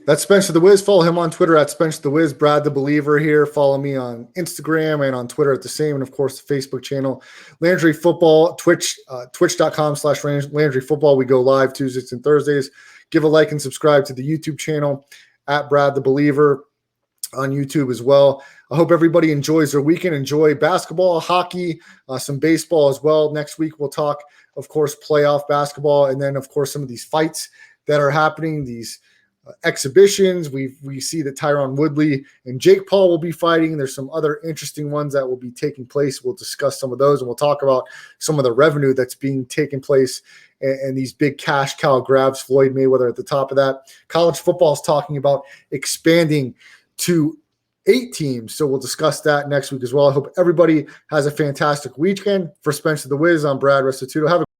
That's Spencer the Wiz. Follow him on Twitter at Spencer the Wiz. Brad the Believer here. Follow me on Instagram and on Twitter at the same. And, of course, the Facebook channel. Landry Football, twitch.com/Landry Football. We go live Tuesdays and Thursdays. Give a like and subscribe to the YouTube channel at Brad the Believer on YouTube as well. I hope everybody enjoys their weekend. Enjoy basketball, hockey, some baseball as well. Next week we'll talk, of course, playoff basketball, and then, of course, some of these fights that are happening, these exhibitions. We see that Tyron Woodley and Jake Paul will be fighting. There's some other interesting ones that will be taking place. We'll discuss some of those, and we'll talk about some of the revenue that's being taken place and these big cash cow grabs. Floyd Mayweather at the top of that. College football is talking about expanding to 8 teams. So we'll discuss that next week as well. I hope everybody has a fantastic weekend. For Spencer the Wiz, I'm Brad Restituto. Have a